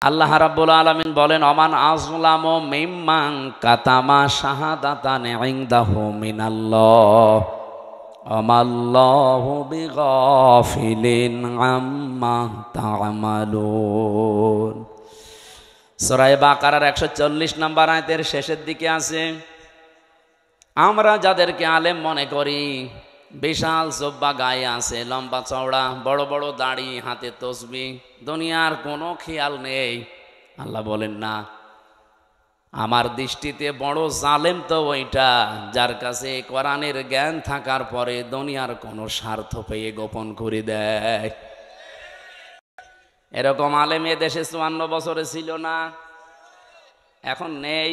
আল্লাহ রাব্বুল আলামিন বলেন, অমান আযলামু মিম্মান কাতামা শাহাদাতান ইনদাহু মিনাল্লাহ আমাল্লাহু বিগাফিলিন আম্মা তা'মালুন। সূরা বাকারার 140 নম্বর আয়াতের শেষের দিকে আছে, আমরা যাদেরকে আলেম মনে করি, বিশাল জুব্বা গায়ে আছে, লম্বা চওড়া, বড় বড় দাড়ি, হাতে তসবিহ, দুনিয়ার কোনো খেয়াল নেই। আল্লাহ বলেন না, আমার দৃষ্টিতে বড় জালেম তো ওইটা যার কাছে কোরআনের জ্ঞান থাকার পরে দুনিয়ার কোনো স্বার্থ পেয়ে গোপন করে দেয়। এরকম আলেম এ দেশে 54 বছরে ছিল না, এখন নেই।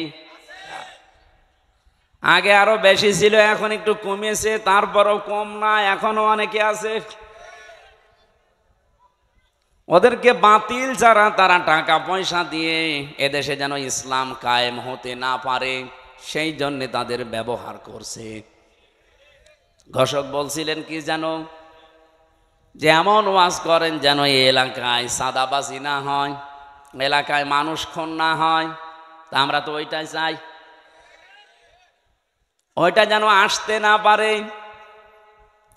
আগে আরো বেশি ছিল, এখন একটু কমেছে, তারপরও কম না, এখনো অনেকে আছে। ওদেরকে বাতিল যারা, তারা টাকা পয়সা দিয়ে এদেশে যেন ইসলাম কায়েম হতে না পারে সেই জন্য তাদের ব্যবহার করছে। ঘোষক বলছিলেন কি যেন, যে এমন ওয়াজ করেন যেন এই এলাকায় সাদাবাজি না হয়, এলাকায় মানুষ খুন না হয়। তা আমরা তো ওইটাই চাই, ওইটা যেন আসতে না পারে।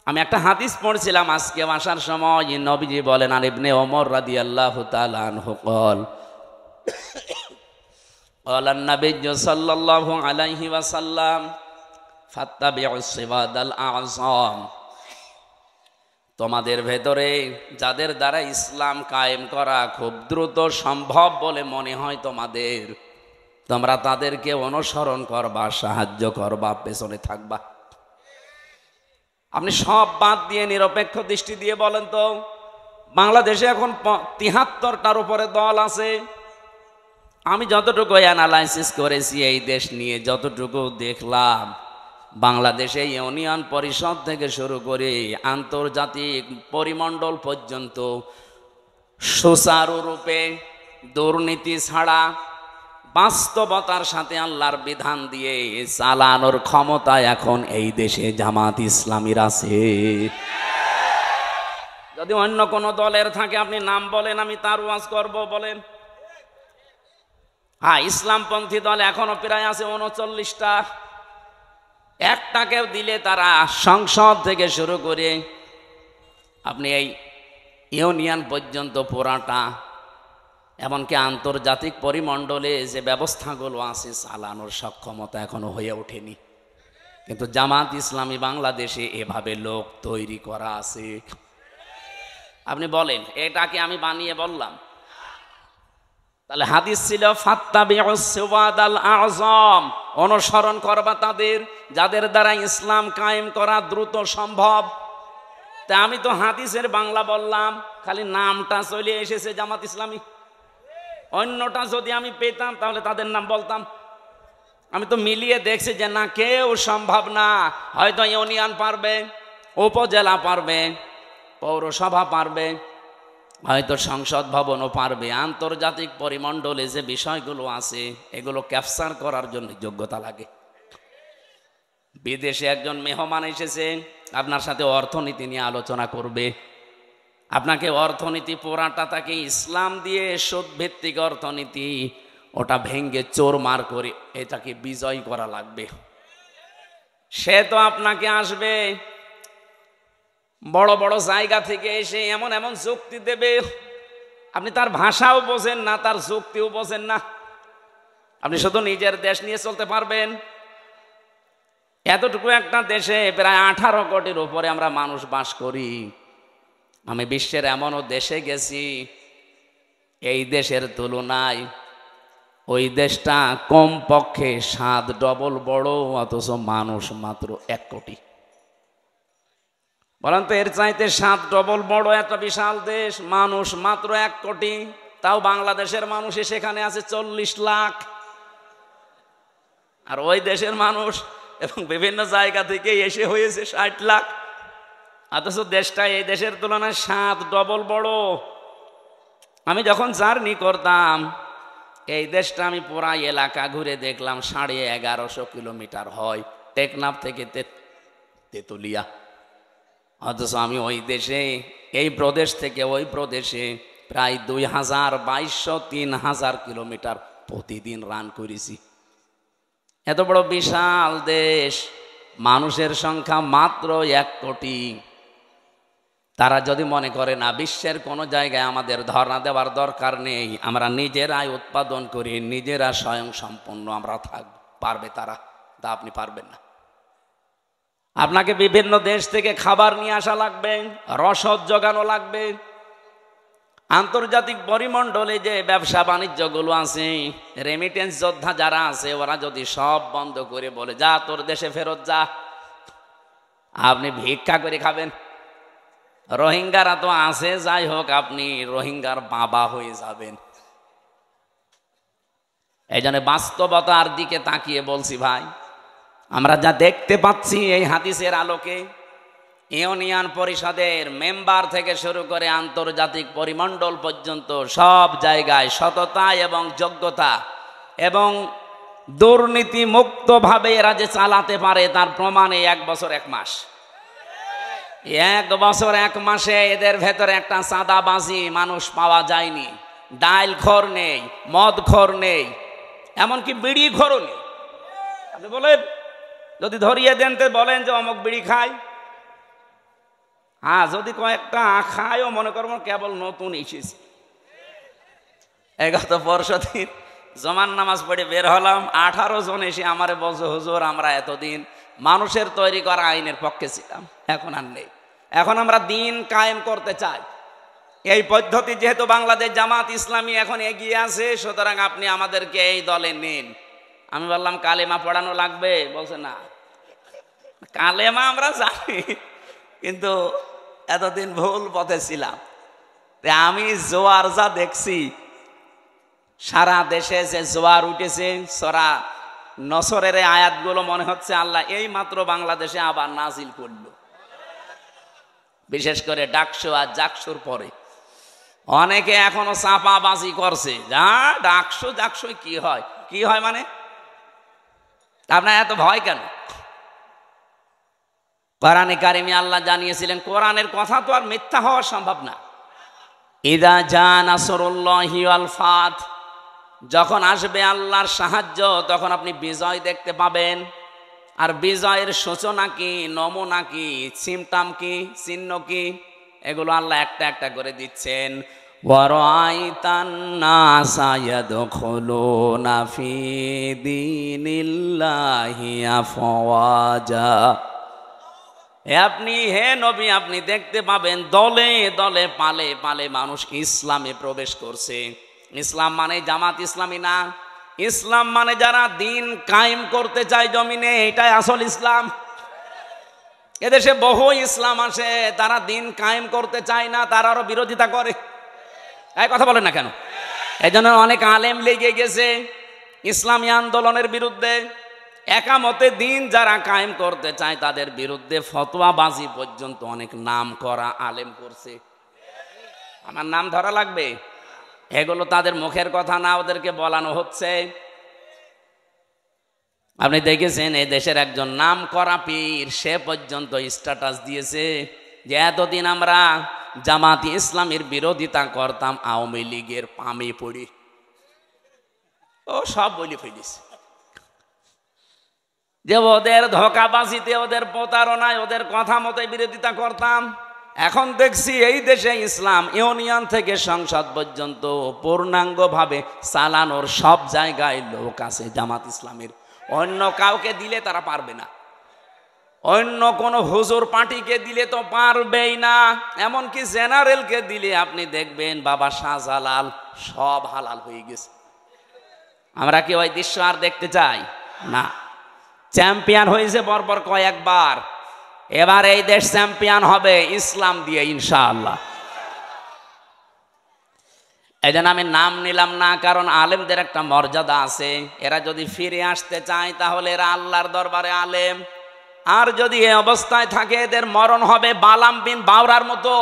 আমি একটা হাদিস পড়ছিলাম আজকে আসার সময়, নবীজি বলেন, আর ইবনে ওমর রাদিয়াল্লাহু তাআলা আনহু قال قال النبي صلى الله عليه وسلم فاتبعوا الصراط الأعظم। তোমাদের ভেতরে যাদের দ্বারা ইসলাম কায়েম করা খুব দ্রুত সম্ভব বলে মনে হয় তোমাদের, তোমরা তাদেরকে অনুসরণ করবা, সাহায্য করবা, পেছনে থাকবা। আপনি সব বাদ দিয়ে নিরপেক্ষ দৃষ্টি দিয়ে বলেন তো, বাংলাদেশে এখন ৭৩টার উপরে দল আছে। আমি যতটুকু অ্যানালাইসিস করেছি এই দেশ নিয়ে, যতটুকু দেখলাম, বাংলাদেশে ইউনিয়ন পরিষদ থেকে শুরু করে আন্তর্জাতিক পরিমণ্ডল পর্যন্ত সুচারুরূপে দুর্নীতি ছাড়া বাস্তবতার সাথে আল্লাহর বিধান দিয়ে চালানোর ক্ষমতা এখন এই দেশে জামাত ইসলামীর আছে। যদি অন্য কোন দলের থাকে আপনি নাম বলেন, আমি তার ওয়াজ করব, বলেন। হ্যাঁ, ইসলামপন্থী দল এখনো প্রায় আছে 39টা। একটাকেও দিলে তারা সংসদ থেকে শুরু করে আপনি এই ইউনিয়ন পর্যন্ত পুরাটা, এমনকি আন্তর্জাতিক পরিমণ্ডলে যে ব্যবস্থাগুলো আছে চালানোর সক্ষমতা এখনো হয়ে ওঠেনি। কিন্তু জামাত ইসলামী বাংলাদেশে এভাবে লোক তৈরি করা আছে। আপনি বলেন, এটাকে আমি বানিয়ে বললাম? তাহলে হাদিস ছিল ফাত্তাবিউস সিরাতাল আযম, অনুসরণ করবা তাদের যাদের দ্বারা ইসলাম কায়েম করা দ্রুত সম্ভব। তা আমি তো হাদিসের বাংলা বললাম, খালি নামটা চলে এসেছে জামাত ইসলামী। অন্যটা যদি আমি পেতাম তাহলে তাদের নাম বলতাম। আমি তো মিলিয়ে দেখছি যে না, কেউ সম্ভব না। হয়তো ইউনিয়ন পারবে, উপজেলা পারবে, পৌরসভা পারবে, হয়তো সংসদ ভবনও পারবে। আন্তর্জাতিক পরিমণ্ডলে যে বিষয়গুলো আছে এগুলো ক্যাপচার করার জন্য যোগ্যতা লাগে। বিদেশে একজন মেহমান এসেছে, আপনার সাথে অর্থনীতি নিয়ে আলোচনা করবে। আপনাকে অর্থনীতি পুরাটা তাকে ইসলাম দিয়ে সুদ ভিত্তিক অর্থনীতি, ওটা ভেঙ্গে চোরমার করে এটাকে বিজয় করা লাগবে। সে তো আপনাকে আসবে বড় বড় জায়গা থেকে এসে এমন এমন যুক্তি দেবে, আপনি তার ভাষাও বোঝেন না, তার যুক্তিও বোঝেন না। আপনি শুধু নিজের দেশ নিয়ে চলতে পারবেন। এতটুকু একটা দেশে প্রায় 18 কোটির উপরে আমরা মানুষ বাস করি। আমি বিশ্বের এমনও দেশে গেছি, এই দেশের তুলনায় ওই দেশটা কমপক্ষে 7 ডবল বড়, অথচ মানুষ মাত্র 1 কোটি। বলেন তো, এর চাইতে 7 ডবল বড় একটা বিশাল দেশ, মানুষ মাত্র 1 কোটি। তাও বাংলাদেশের মানুষ সেখানে আছে 40 লাখ। আর ওই দেশের মানুষ এবং বিভিন্ন জায়গা থেকে এসে হয়েছে 60 লাখ। অথচ দেশটা এই দেশের তুলনায় 7 ডবল বড়। আমি যখন জার্নি করতাম এই দেশটা, আমি পুরা এলাকা ঘুরে দেখলাম 1150 কিলোমিটার হয় টেকনাফ থেকে তেতুলিয়া। অথচ আমি ওই দেশে, এই প্রদেশ থেকে ওই প্রদেশে প্রায় 2200-3000 কিলোমিটার প্রতিদিন রান করেছি। এত বড় বিশাল দেশ, মানুষের সংখ্যা মাত্র 1 কোটি। তারা যদি মনে করে না বিশ্বের কোনো জায়গায় আমাদের ধর্ণা দেওয়ার দরকার নেই, আমরা নিজেরাই উৎপাদন করি, নিজেরা স্বয়ং সম্পন্ন আমরা থাকব, পারবে তারা? তা আপনি পারবেন না। আপনাকে বিভিন্ন দেশ থেকে খাবার নিয়ে আসা লাগবে, রসদ জোগানো লাগবে। আন্তর্জাতিক পরিমণ্ডলে যে ব্যবসা বাণিজ্যগুলো আছে, রেমিটেন্স যোদ্ধা যারা আছে, ওরা যদি সব বন্ধ করে বলে যা তোর দেশে ফেরত যা, আপনি ভিক্ষা করে খাবেন। রোহিঙ্গারা তো আছে, যাই হোক আপনি রোহিঙ্গার বাবা হয়ে যাবেন। এই জন্য বাস্তবতার দিকে তাকিয়ে বলছি ভাই, আমরা যা দেখতে পাচ্ছি এই হাদিসের আলোকে, ইউনিয়ন পরিষদের মেম্বার থেকে শুরু করে আন্তর্জাতিক পরিমণ্ডল পর্যন্ত সব জায়গায় সততা এবং যোগ্যতা এবং দুর্নীতি মুক্তভাবে এরা যে চালাতে পারে তার প্রমাণে 1 বছর 1 মাস। 1 বছর 1 মাসে এদের ভেতরে একটা চাঁদাবাজি মানুষ পাওয়া যায়নি। ডাইলখোর নেই, মদখোর নেই, এমনকি বিড়ি খোরও নেই। আপনি বলেন, যদি ধরিয়ে দেন তো বলেন যে অমুক বিড়ি খায়। হ্যাঁ, যদি কয়েকটা খায়ও মনে করবো কেবল নতুন এসেছে। গত পরশুদিন জমান নামাজ পড়ে বের হলাম, 18 জন এসে আমারে বলছে হুজুর আমরা এতদিন মানুষের তৈরি করা আইনের পক্ষে ছিলাম, এখন আর নেই, এখন আমরা দিন কায়েম করতে চাই। এই পদ্ধতি যেহেতু বাংলাদেশ জামাত ইসলামী এখন এগিয়ে আছে, সুতরাং আপনি আমাদেরকে এই দলে নিন। আমি বললাম কালেমা পড়ানো লাগবে? বলছে না, কালেমা আমরা জানি, কিন্তু এতদিন ভুল পথে ছিলাম। আমি জোয়ার যা দেখছি, সারা দেশে যে জোয়ার উঠেছে, সরা নসরের আয়াতগুলো মনে হচ্ছে আল্লাহ এই মাত্র বাংলাদেশে আবার নাজিল করল। বিশেষ করে ডাকসু আর জাকসুর পরে অনেকে এখনো চাপাবাজি করছে, যা ডাকসু জাকসু কি হয়, কি হয় মানে আপনার এত ভয় কেন? কোরআনে কারিমে আল্লাহ জানিয়েছিলেন, কোরআনের কথা তো আর মিথ্যা হওয়া সম্ভব না। ইদা জা নাসরুল্লাহি ওয়াল ফাত, যখন আসবে আল্লাহর সাহায্য তখন আপনি বিজয় দেখতে পাবেন। আর বিজয়ের সূচনা কি, নমুনা কি, সিমটম কি, চিহ্ন কি, এগুলো আল্লাহ একটা একটা করে দিচ্ছেন। ওয়ারাআইতান নাসা ইয়াদখুলুনা ফি দীনিল্লাহি আফওয়াজা, আপনি হে নবী আপনি দেখতে পাবেন দলে দলে পালে পালে মানুষ ইসলামে প্রবেশ করছে। ইসলাম মানে জামাত ইসলামী না, ইসলাম মানে যারা দিন কায়েম করতে চায় জমিনে, এটাই আসল ইসলাম। এদেশে বহু ইসলাম আসে, তারা দিন কায়েম করতে চায় না, তারা আরো বিরোধিতা করে। এই কথা বলেন না কেন? এই জন্য অনেক আলেম লেগে গেছে ইসলামী আন্দোলনের বিরুদ্ধে। একামতে দিন যারা কায়েম করতে চায় তাদের বিরুদ্ধে ফতোয়াবাজি পর্যন্ত অনেক নাম করা আলেম করছে। আমার নাম ধরা লাগবে? এগুলো তাদের মুখের কথা না, ওদেরকে বলানো হচ্ছে। আপনি দেখেছেন এই দেশের একজন নাম করা পীর, সে পর্যন্ত স্ট্যাটাস দিয়েছে যে এতদিন আমরা জামাত ইসলামের বিরোধিতা করতাম, আওয়ামী লীগের পামে পড়ি। ও সব বলে ফেলিস যে ওদের ধোঁকাবাজিতে, ওদের প্রতারণায়, ওদের কথা মতো বিরোধিতা করতাম। এখন দেখছি এই দেশে ইসলাম ইউনিয়ন থেকে সংসদ পর্যন্ত পূর্ণাঙ্গভাবে চালানোর সব জায়গায় লোক আছে জামাত ইসলামের। অন্য কাউকে দিলে তারা পারবে না, অন্য কোন হুজুর পার্টিকে দিলে তো পারবেই না। এমনকি জেনারেলকে দিলে আপনি দেখবেন বাবা শাহজালাল সব হালাল হয়ে গেছে। আমরা কি ওই দৃশ্য আর দেখতে চাই না? চ্যাম্পিয়ন হয়েছে পরপর কয়েকবার, এবার এই দেশ চ্যাম্পিয়ন হবে ইসলাম দিয়ে ইনশাআল্লাহ। এই জন্য আমি নাম নিলাম না, কারণ আলেমদের একটা মর্যাদা আছে। এরা যদি ফিরে আসতে চায় তাহলে এরা আল্লাহর দরবারে আলেম, আর যদি এই অবস্থায় থাকে এদের মরণ হবে বালাম বিন বাওরার মতো।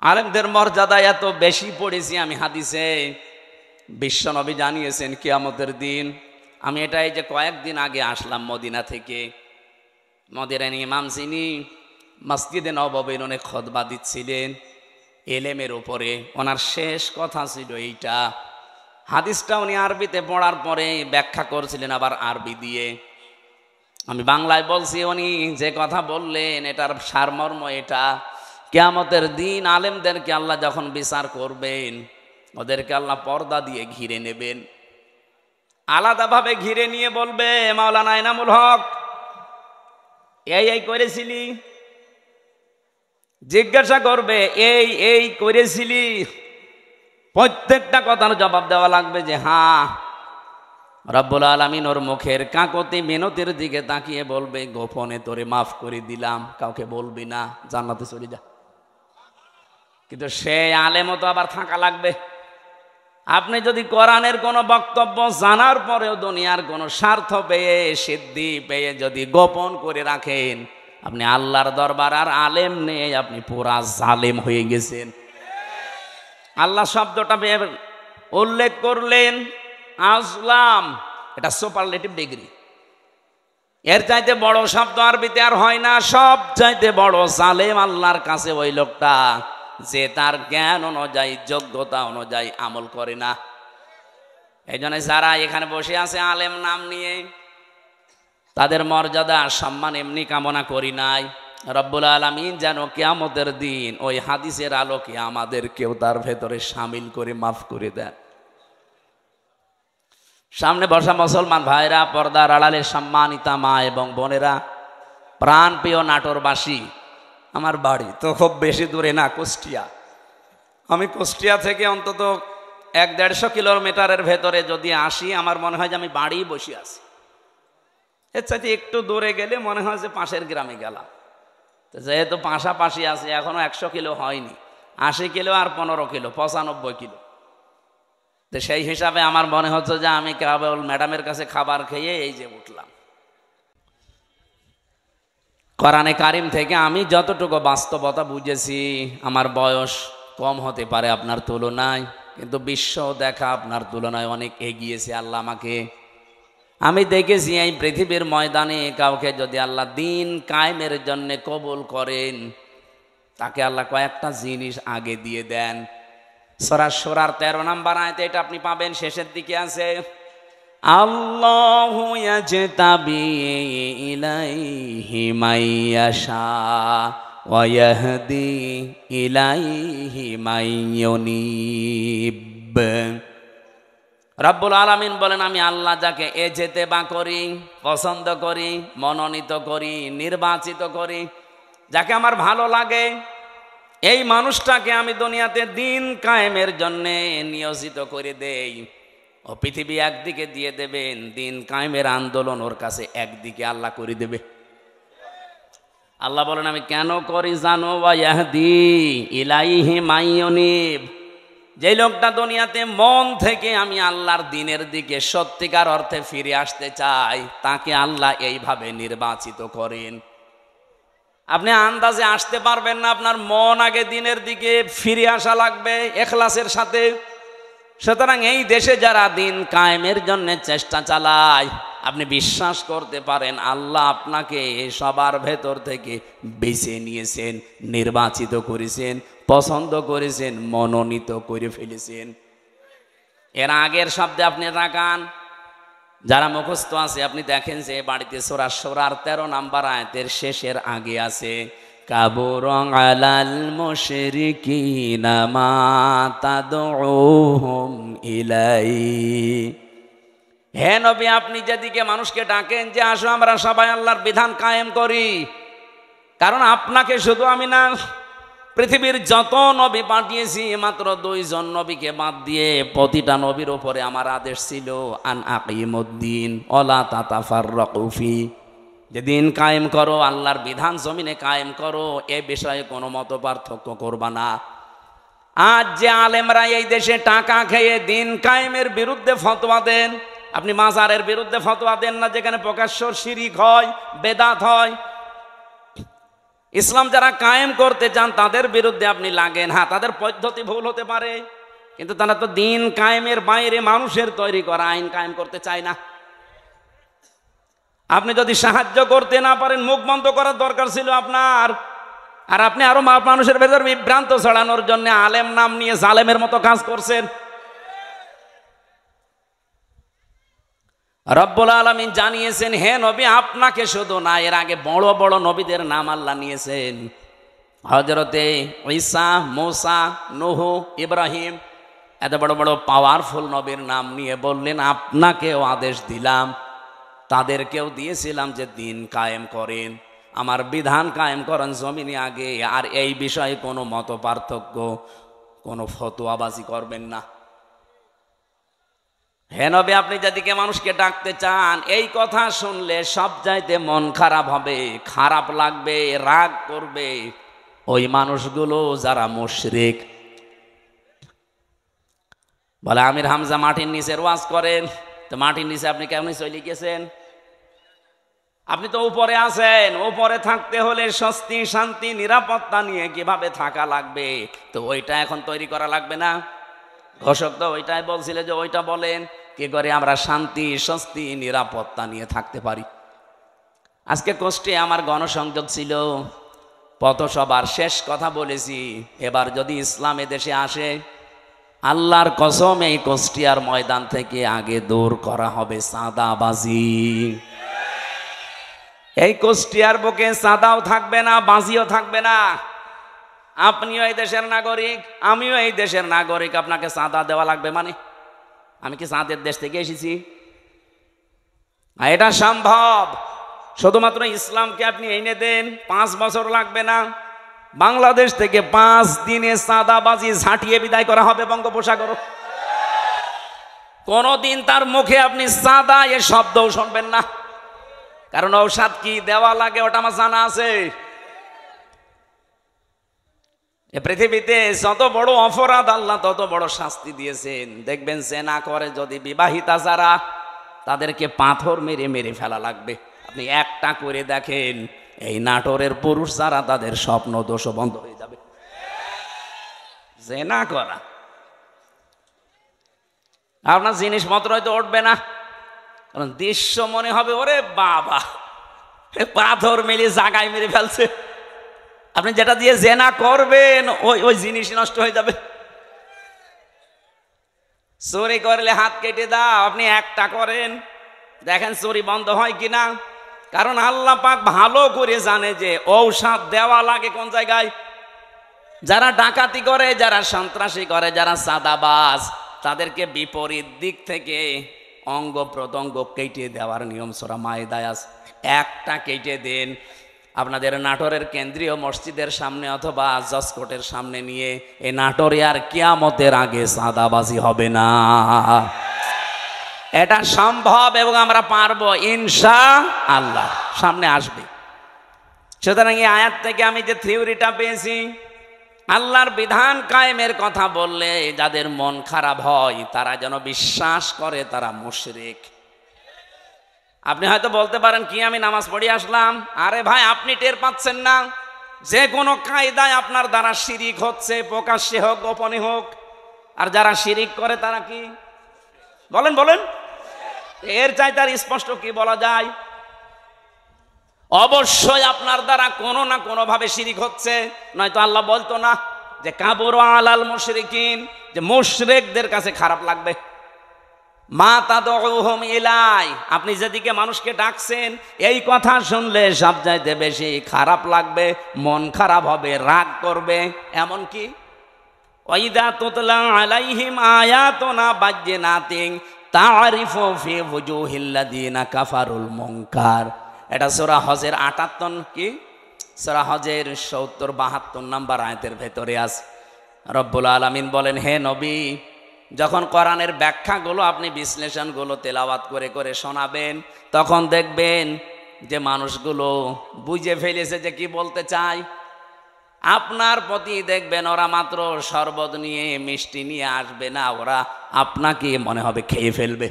আলেমদের মর্যাদা এত বেশি পড়েছি আমি হাদিসে, বিশ্বনবী জানিয়েছেন কিয়ামতের দিন। আমি এটা এই যে কয়েকদিন আগে আসলাম মদিনা থেকে, মদিনার ইমাম যিনি মসজিদে নববীর অনেক খুতবা দিচ্ছিলেন, এলেমের উপরে। ওনার শেষ কথা ছিল এইটা। হাদিসটা উনি আরবিতে পড়ার পরে ব্যাখ্যা করছিলেন আবার আরবি দিয়ে। আমি বাংলায় বলছি, উনি যে কথা বললেন এটার সারমর্ম এটা, কিয়ামতের দিন আলেমদেরকে আল্লাহ যখন বিচার করবেন, ওদেরকে আল্লাহ পর্দা দিয়ে ঘিরে নেবেন, আলাদাভাবে ঘিরে নিয়ে বলবে, মাওলানা এনামুল হক এই করেছিলি, জিজ্ঞাসা করবে এই করেছিলি, প্রত্যেকটা কথার জবাব দেওয়া লাগবে যে হ্যাঁ। রব্বুল আলামিন ওর মুখের কাকতি মিনতির দিকে তাকিয়ে বলবে, গোপনে তোরে মাফ করে দিলাম, কাউকে বলবি না, জান্নাতে চলে যা। কিন্তু সে আলেমও তো আবার থাকা লাগবে। আপনি যদি কোরআনের কোনো বক্তব্য জানার পরেও দুনিয়ার কোনো স্বার্থ পেয়ে, সিদ্ধি পেয়ে যদি গোপন করে রাখেন, আপনি আল্লাহর দরবার আর আলেম নেই, আপনি পুরা জালেম হয়ে গেছেন। আল্লাহ শব্দটা উল্লেখ করলেন আজলাম, এটা সুপারলেটিভ ডিগ্রি। এর চাইতে বড় শব্দ আরবিতে আর হয় না। সব চাইতে বড় জালেম আল্লাহর কাছে ওই লোকটা যে তার জ্ঞান অনুযায়ী, যোগ্যতা অনুযায়ী আমল করে না। এই জন্য যারা এখানে বসে আছে আলেম নাম নিয়ে, তাদের মর্যাদা সম্মান এমনি কামনা করি নাই। রব্বুল আলামিন যেন কিয়ামতের দিন ওই হাদিসের আলোকে আমাদেরকেও তার ভেতরে শামিল করে মাফ করে দেন। সামনে বসা মুসলমান ভাইরা, পর্দার আড়ালে সম্মানিতা মা এবং বোনেরা, প্রাণপ্রিয় নাটোরবাসী, আমার বাড়ি তো খুব বেশি দূরে না, কুষ্টিয়া। আমি কুষ্টিয়া থেকে অন্তত 1-150 কিলোমিটারের ভেতরে যদি আসি, আমার মনে হয় যে আমি বাড়ি বসে আছি। এর চাইতে একটু দূরে গেলে মনে হয় যে পাশের গ্রামে গেলাম। তো যেহেতু পাশাপাশি আছে, এখনো 100 কিলো হয়নি, 80 কিলো আর 15 কিলো, 95 কিলো। তো সেই হিসাবে আমার মনে হচ্ছে যে আমি কেবল ম্যাডামের কাছে খাবার খেয়ে এই যে উঠলাম। কোরআনে কারিম থেকে আমি যতটুকু বাস্তবতা বুঝেছি, আমার বয়স কম হতে পারে আপনার তুলনায়, কিন্তু বিশ্ব দেখা আপনার তুলনায় অনেক এগিয়েছে আল্লাহ আমাকে। আমি দেখেছি এই পৃথিবীর ময়দানে কাউকে যদি আল্লাহ দিন কায়েমের জন্য কবুল করেন, তাকে আল্লাহ কয়েকটা জিনিস আগে দিয়ে দেন। সূরা শূরার 13 নম্বর আয়াতে এটা আপনি পাবেন, শেষের দিকে আছে, আল্লাহু ইয়াজতাবি ইলাইহি মাইয়াশা ওয়া ইয়াহদি ইলাইহি মাইয়ুনিব। রব্বুল আলামিন বলেন, আমি আল্লাহ যাকে এজতেবা করি, পছন্দ করি, মনোনীত করি, নির্বাচিত করি, যাকে আমার ভালো লাগে, এই মানুষটাকে আমি দুনিয়াতে দিন কায়েমের জন্যে নিয়োজিত করে দেই। ও পৃথিবী একদিকে দিয়ে দেবেন, দিন কায়েমের আন্দোলন ওর কাছে একদিকে আল্লাহ করে দেবে। আল্লাহ বলেন, আমি কেন করি জানো? ওয়া ইয়াহদি ইলাইহি মাইয়ুনিব। যে লোকটা দুনিয়াতে মন থেকে আমি আল্লাহর দিনের দিকে সত্যিকার অর্থে ফিরে আসতে চাই, তাকে আল্লাহ এইভাবে নির্বাচিত করেন। আপনি আন্দাজে আসতে পারবেন না, আপনার মন আগে দিনের দিকে ফিরে আসা লাগবে ইখলাসের সাথে। সুতরাং এই দেশে যারা দিন কায়েমের জন্য চেষ্টা চালায়, আপনি বিশ্বাস করতে পারেন আল্লাহ আপনাকে সবার ভেতর থেকে বেছে নিয়েছেন, নির্বাচিত করেছেন, পছন্দ করেছেন, মনোনীত করে ফেলেছেন। এর আগের শব্দে আপনি তাকান, যারা মুখস্থ আছে আপনি দেখেন যে বাড়িতে সূরা শূরার 13 নম্বর আয়াতের শেষের আগে আছে, কাবুরন আলাল মুশরিকিনা মা তাদউহুম ইলাই। হে নবী, আপনি যেদিকে মানুষকে ডাকেন যে আসো আমরা সবাই আল্লাহর বিধান কায়েম করি, কারণ আপনাকে শুধু আমি না, পৃথিবীর যত নবী পাঠিয়েছি মাত্র 2 জন নবীকে বাদ দিয়ে প্রতিটা নবীর উপরে আমার আদেশ ছিল আন আকিমুদ্দিন ওয়ালা তাতাফাররাকু ফি, যে দিন কায়েম করো, আল্লাহর বিধান জমিনে কায়েম করো, এ বিষয়ে কোনো মত পার্থক্য করবা না। আজ যে আলেমরা এই দেশে টাকা খেয়ে দিন কায়েমের বিরুদ্ধে ফতোয়া দেন, আপনি মাজারের বিরুদ্ধে ফতোয়া দেন না, যেখানে প্রকাশ্য শিরিক হয়, বেদাত হয়। ইসলাম যারা কায়েম করতে চান তাদের বিরুদ্ধে আপনি লাগেন। হ্যাঁ, তাদের পদ্ধতি ভুল হতে পারে, কিন্তু তারা তো দিন কায়েমের বাইরে মানুষের তৈরি করা আইন কায়েম করতে চায় না। আপনি যদি সাহায্য করতে না পারেন, মুখ বন্ধ করার দরকার ছিল আপনার। আর আপনি আরো মানুষের ভেতর বিভ্রান্ত ছড়ানোর জন্য আলেম নাম নিয়ে জালেমের মতো কাজ করছেন। রব্বুল আলামিন জানিয়েছেন, হে নবী, আপনাকে শুধু না, এর আগে বড় বড় নবীদের নাম আল্লাহ নিয়েছেন। হযরতে ঈসা, মূসা, নূহ, ইব্রাহিম, এত বড় বড় পাওয়ারফুল নবীর নাম নিয়ে বললেন আপনাকেও আদেশ দিলাম, তাদেরকেও দিয়েছিলাম যে দিন কায়েম করেন, আমার বিধান কায়েম করেন জমিনে আগে, আর এই বিষয়ে কোনো মত পার্থক্য, কোনো ফতোয়াবাজি করবেন না। হে নবী, আপনি যেদিকে মানুষকে ডাকতে চান, এই কথা শুনলে সব চাইতে মন খারাপ হবে, খারাপ লাগবে, রাগ করবে ওই মানুষগুলো যারা মুশরিক। বলে আমির হামজা মাটির নিচের ওয়াজ করেন, তো মাটির নিচে আপনি কেমনি চলে গেছেন? আপনি তো উপরে আছেন, উপরে থাকতে হলে স্বস্তি, শান্তি, নিরাপত্তা নিয়ে কিভাবে থাকা লাগবে, তো ওইটা এখন তৈরি করা লাগবে না? ঘোষক তো ওইটাই বলছিল যে ওইটা বলেন, কি করে আমরা শান্তি, স্বস্তি, নিরাপত্তা নিয়ে থাকতে পারি। আজকে কষ্টে আমার গণসংযোগ ছিল, পথসভার শেষ কথা বলেছি, এবার যদি ইসলাম এদেশে আসে, আল্লাহর কসম এই কুষ্টিয়ার ময়দান থেকে আগে দূর করা হবে চাঁদাবাজি। এই কুষ্টিয়ার বুকে চাঁদাও থাকবে না, বাজিও থাকবে না। আপনিও এই দেশের নাগরিক, আমিও এই দেশের নাগরিক, আপনাকে চাঁদা দেওয়া লাগবে মানে? আমি কি চাঁদের দেশ থেকে এসেছি? এটা সম্ভব, শুধুমাত্র ইসলামকে আপনি এনে দেন, 5 বছর লাগবে না। বাংলাদেশ থেকে 5 দিনে চাঁদাবাজি ঝাঁটিয়ে বিদায় করা হবে বঙ্গোপসাগর। কোনদিন তার মুখে আপনি চাঁদা এ শব্দও শুনবেন না, কারণ ঔষধ কি দেওয়া লাগে ওটা আমার জানা আছে। এ পৃথিবীতে যত বড় অপরাধ আল্লাহ তত বড় শাস্তি দিয়েছেন। দেখবেন জেনা করে যদি বিবাহিতা যারা, তাদেরকে পাথর মেরে মেরে ফেলা লাগবে। আপনি একটা করে দেখেন, এই নাটোরের পুরুষ যারা, তাদের স্বপ্ন দোষ বন্ধ হয়ে যাবে। জেনা করা, আপনার জিনিসপত্র হয়তো উঠবে না, কারণ দৃশ্য মনে হবে ওরে বাবা, পাথর মেরে জাগায় মেরে ফেলছে। আপনি যেটা দিয়ে জেনা করবেন ওই জিনিস নষ্ট হয়ে যাবে। চুরি করলে হাত কেটে দাও, আপনি একটা করেন, দেখেন চুরি বন্ধ হয় কিনা। কারণ আল্লাহ পাক ভালো করে জানে যে ঔষধ দেওয়া লাগে কোন জায়গায়। যারা ডাকাতি করে, যারা সন্ত্রাসী করে, যারা চাঁদাবাজ, তাদেরকে বিপরীত দিক থেকে অঙ্গ প্রত্যঙ্গ কেটে দেওয়ার নিয়ম সূরা মায়েদায় আছে। একটা কেটে দেন, আপনাদের নাটোরের কেন্দ্রীয় মসজিদের সামনে অথবা জজকোর্টের সামনে নিয়ে, এই নাটোরে আর কিয়ামতের আগে চাঁদাবাজি হবে না। এটা সম্ভব এবং আমরা পারবো ইনশাআল্লাহ, সামনে আসবে। সুতরাং এই আয়াত থেকে আমি যে থিওরিটা পেয়েছি, আল্লাহর বিধান কায়েমের কথা বললে যাদের মন খারাপ হয়, তারা যেন বিশ্বাস করে তারা মুশরিক। আপনি হয়তো বলতে পারেন কি আমি নামাজ পড়ে আসলাম, আরে ভাই আপনি টের পাচ্ছেন না যে কোনো কায়দায় আপনার দ্বারা শিরিক হচ্ছে, প্রকাশ্যে হোক গোপনে হোক। আর যারা শিরিক করে তারা কি বলেন বলেন, এর চাই তার স্পষ্ট কি বলা যায়? অবশ্যই আপনার দ্বারা কোনো না কোনো ভাবে শিরিক হচ্ছে, নয়তো আল্লাহ বলতো না যে কাবুরা আলাল মুশরিকিন, যে মুশরিকদের কাছে খারাপ লাগবে। মা তাদউহুম ইলাই, আপনি যেদিকে মানুষকে ডাকছেন, এই কথা শুনলে সবচাইতে বেশি খারাপ লাগবে, মন খারাপ হবে, রাগ করবে। এমন কি ওয়াইদা তুতলা আলাইহিম আয়াতুনা বাজ্জিনাতিন তারিফু ফি ওয়ুহিল্লাযিনা কাফারুল মুনকার। এটা সূরা হজের 58 কি সূরা হজের 70-72 নম্বর আয়াতের ভেতরে আছে। রব্বুল আলামিন বলেন, হে নবী, যখন কোরআনের ব্যাখ্যাগুলো আপনি বিশ্লেষণগুলো তেলাওয়াত করে করে শোনাবেন, তখন দেখবেন যে মানুষগুলো বুঝে ফেলেছে যে কি বলতে চায়। আপনার প্রতি দেখবেন ওরা মাত্র শরবত নিয়ে, মিষ্টি নিয়ে আসবে না, ওরা আপনাকে মনে হবে খেয়ে ফেলবে।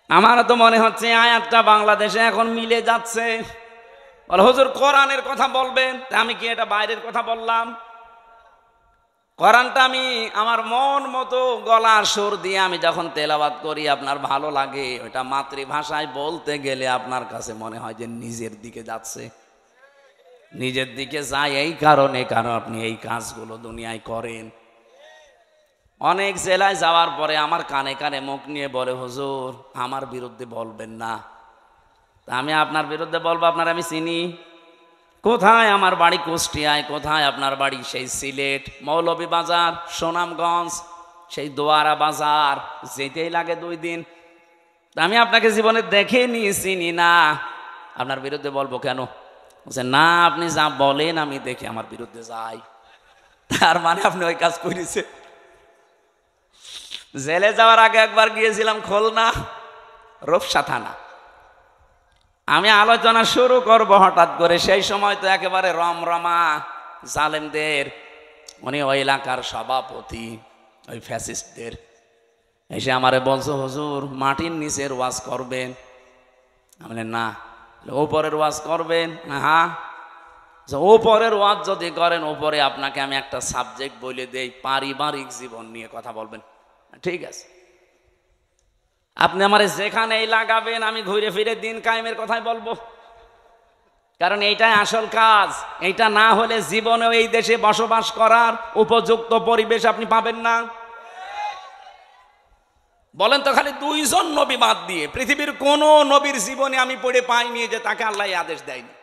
আমারও তো মনে হচ্ছে আয়াতটা বাংলাদেশে এখন মিলে যাচ্ছে। বলে হুজুর কোরআনের কথা বলবেন, আমি কি এটা বাইরের কথা বললাম? কোরআনটা আমি আমার মন মতো গলার সুর দিয়ে আমি যখন তেলাওয়াত করি, আপনার ভালো লাগে। ওইটা মাতৃভাষায় বলতে গেলে আপনার কাছে মনে হয় যে নিজের দিকে যাচ্ছে। নিজের দিকে যায় এই কারণে, কারণ আপনি এই কাজগুলো দুনিয়ায় করেন। অনেক জেলায় যাওয়ার পরে আমার কানে কানে মুখ নিয়ে বলে, হুজুর আমার বিরুদ্ধে বলবেন না। তা আমি আপনার বিরুদ্ধে বলবো? আপনার আমি চিনি? কোথায় আমার বাড়ি কুষ্টিয়ায়, কোথায় আপনার বাড়ি সেই সিলেট, মৌলভীবাজার, সুনামগঞ্জ, সেই দোয়ারা বাজার, যেতেই লাগে 2 দিন। আমি আপনাকে জীবনে দেখেনি, চিনি না, আপনার বিরুদ্ধে বলবো কেন? বলছে না, আপনি যা বলেন আমি দেখি আমার বিরুদ্ধে যাই। তার মানে আপনি ওই কাজ করেছে। জেলে যাওয়ার আগে একবার গিয়েছিলাম খুলনা রূপসা থানা। আমি আলোচনা শুরু করব হঠাৎ করে, সেই সময় তো একেবারে রমরমা জালেমদের, উনি ওই এলাকার সভাপতি, ওই ফ্যাসিস্টদের, এসে আমারে বলছো হুজুর মাটির নিচের ওয়াজ করবেন। আমি না। ওপরের ওয়াজ করবেন? হ্যাঁ। ওপরের ওয়াজ যদি করেন, ওপরে আপনাকে আমি একটা সাবজেক্ট বলে দেই, পারিবারিক জীবন নিয়ে কথা বলবেন। ঠিক আছে, আপনি আমার যেখানেই লাগাবেন আমি ঘুরে ফিরে দিন কায়েমের কথাই বলবো, কারণ এইটাই আসল কাজ। এইটা না হলে জীবনেও এই দেশে বসবাস করার উপযুক্ত পরিবেশ আপনি পাবেন না। বলেন তো, খালি 2 জন নবী বাদ দিয়ে পৃথিবীর কোন নবীর জীবনে আমি পড়ে পাইনি যে তাকে আল্লাহ আদেশ দেয়নি।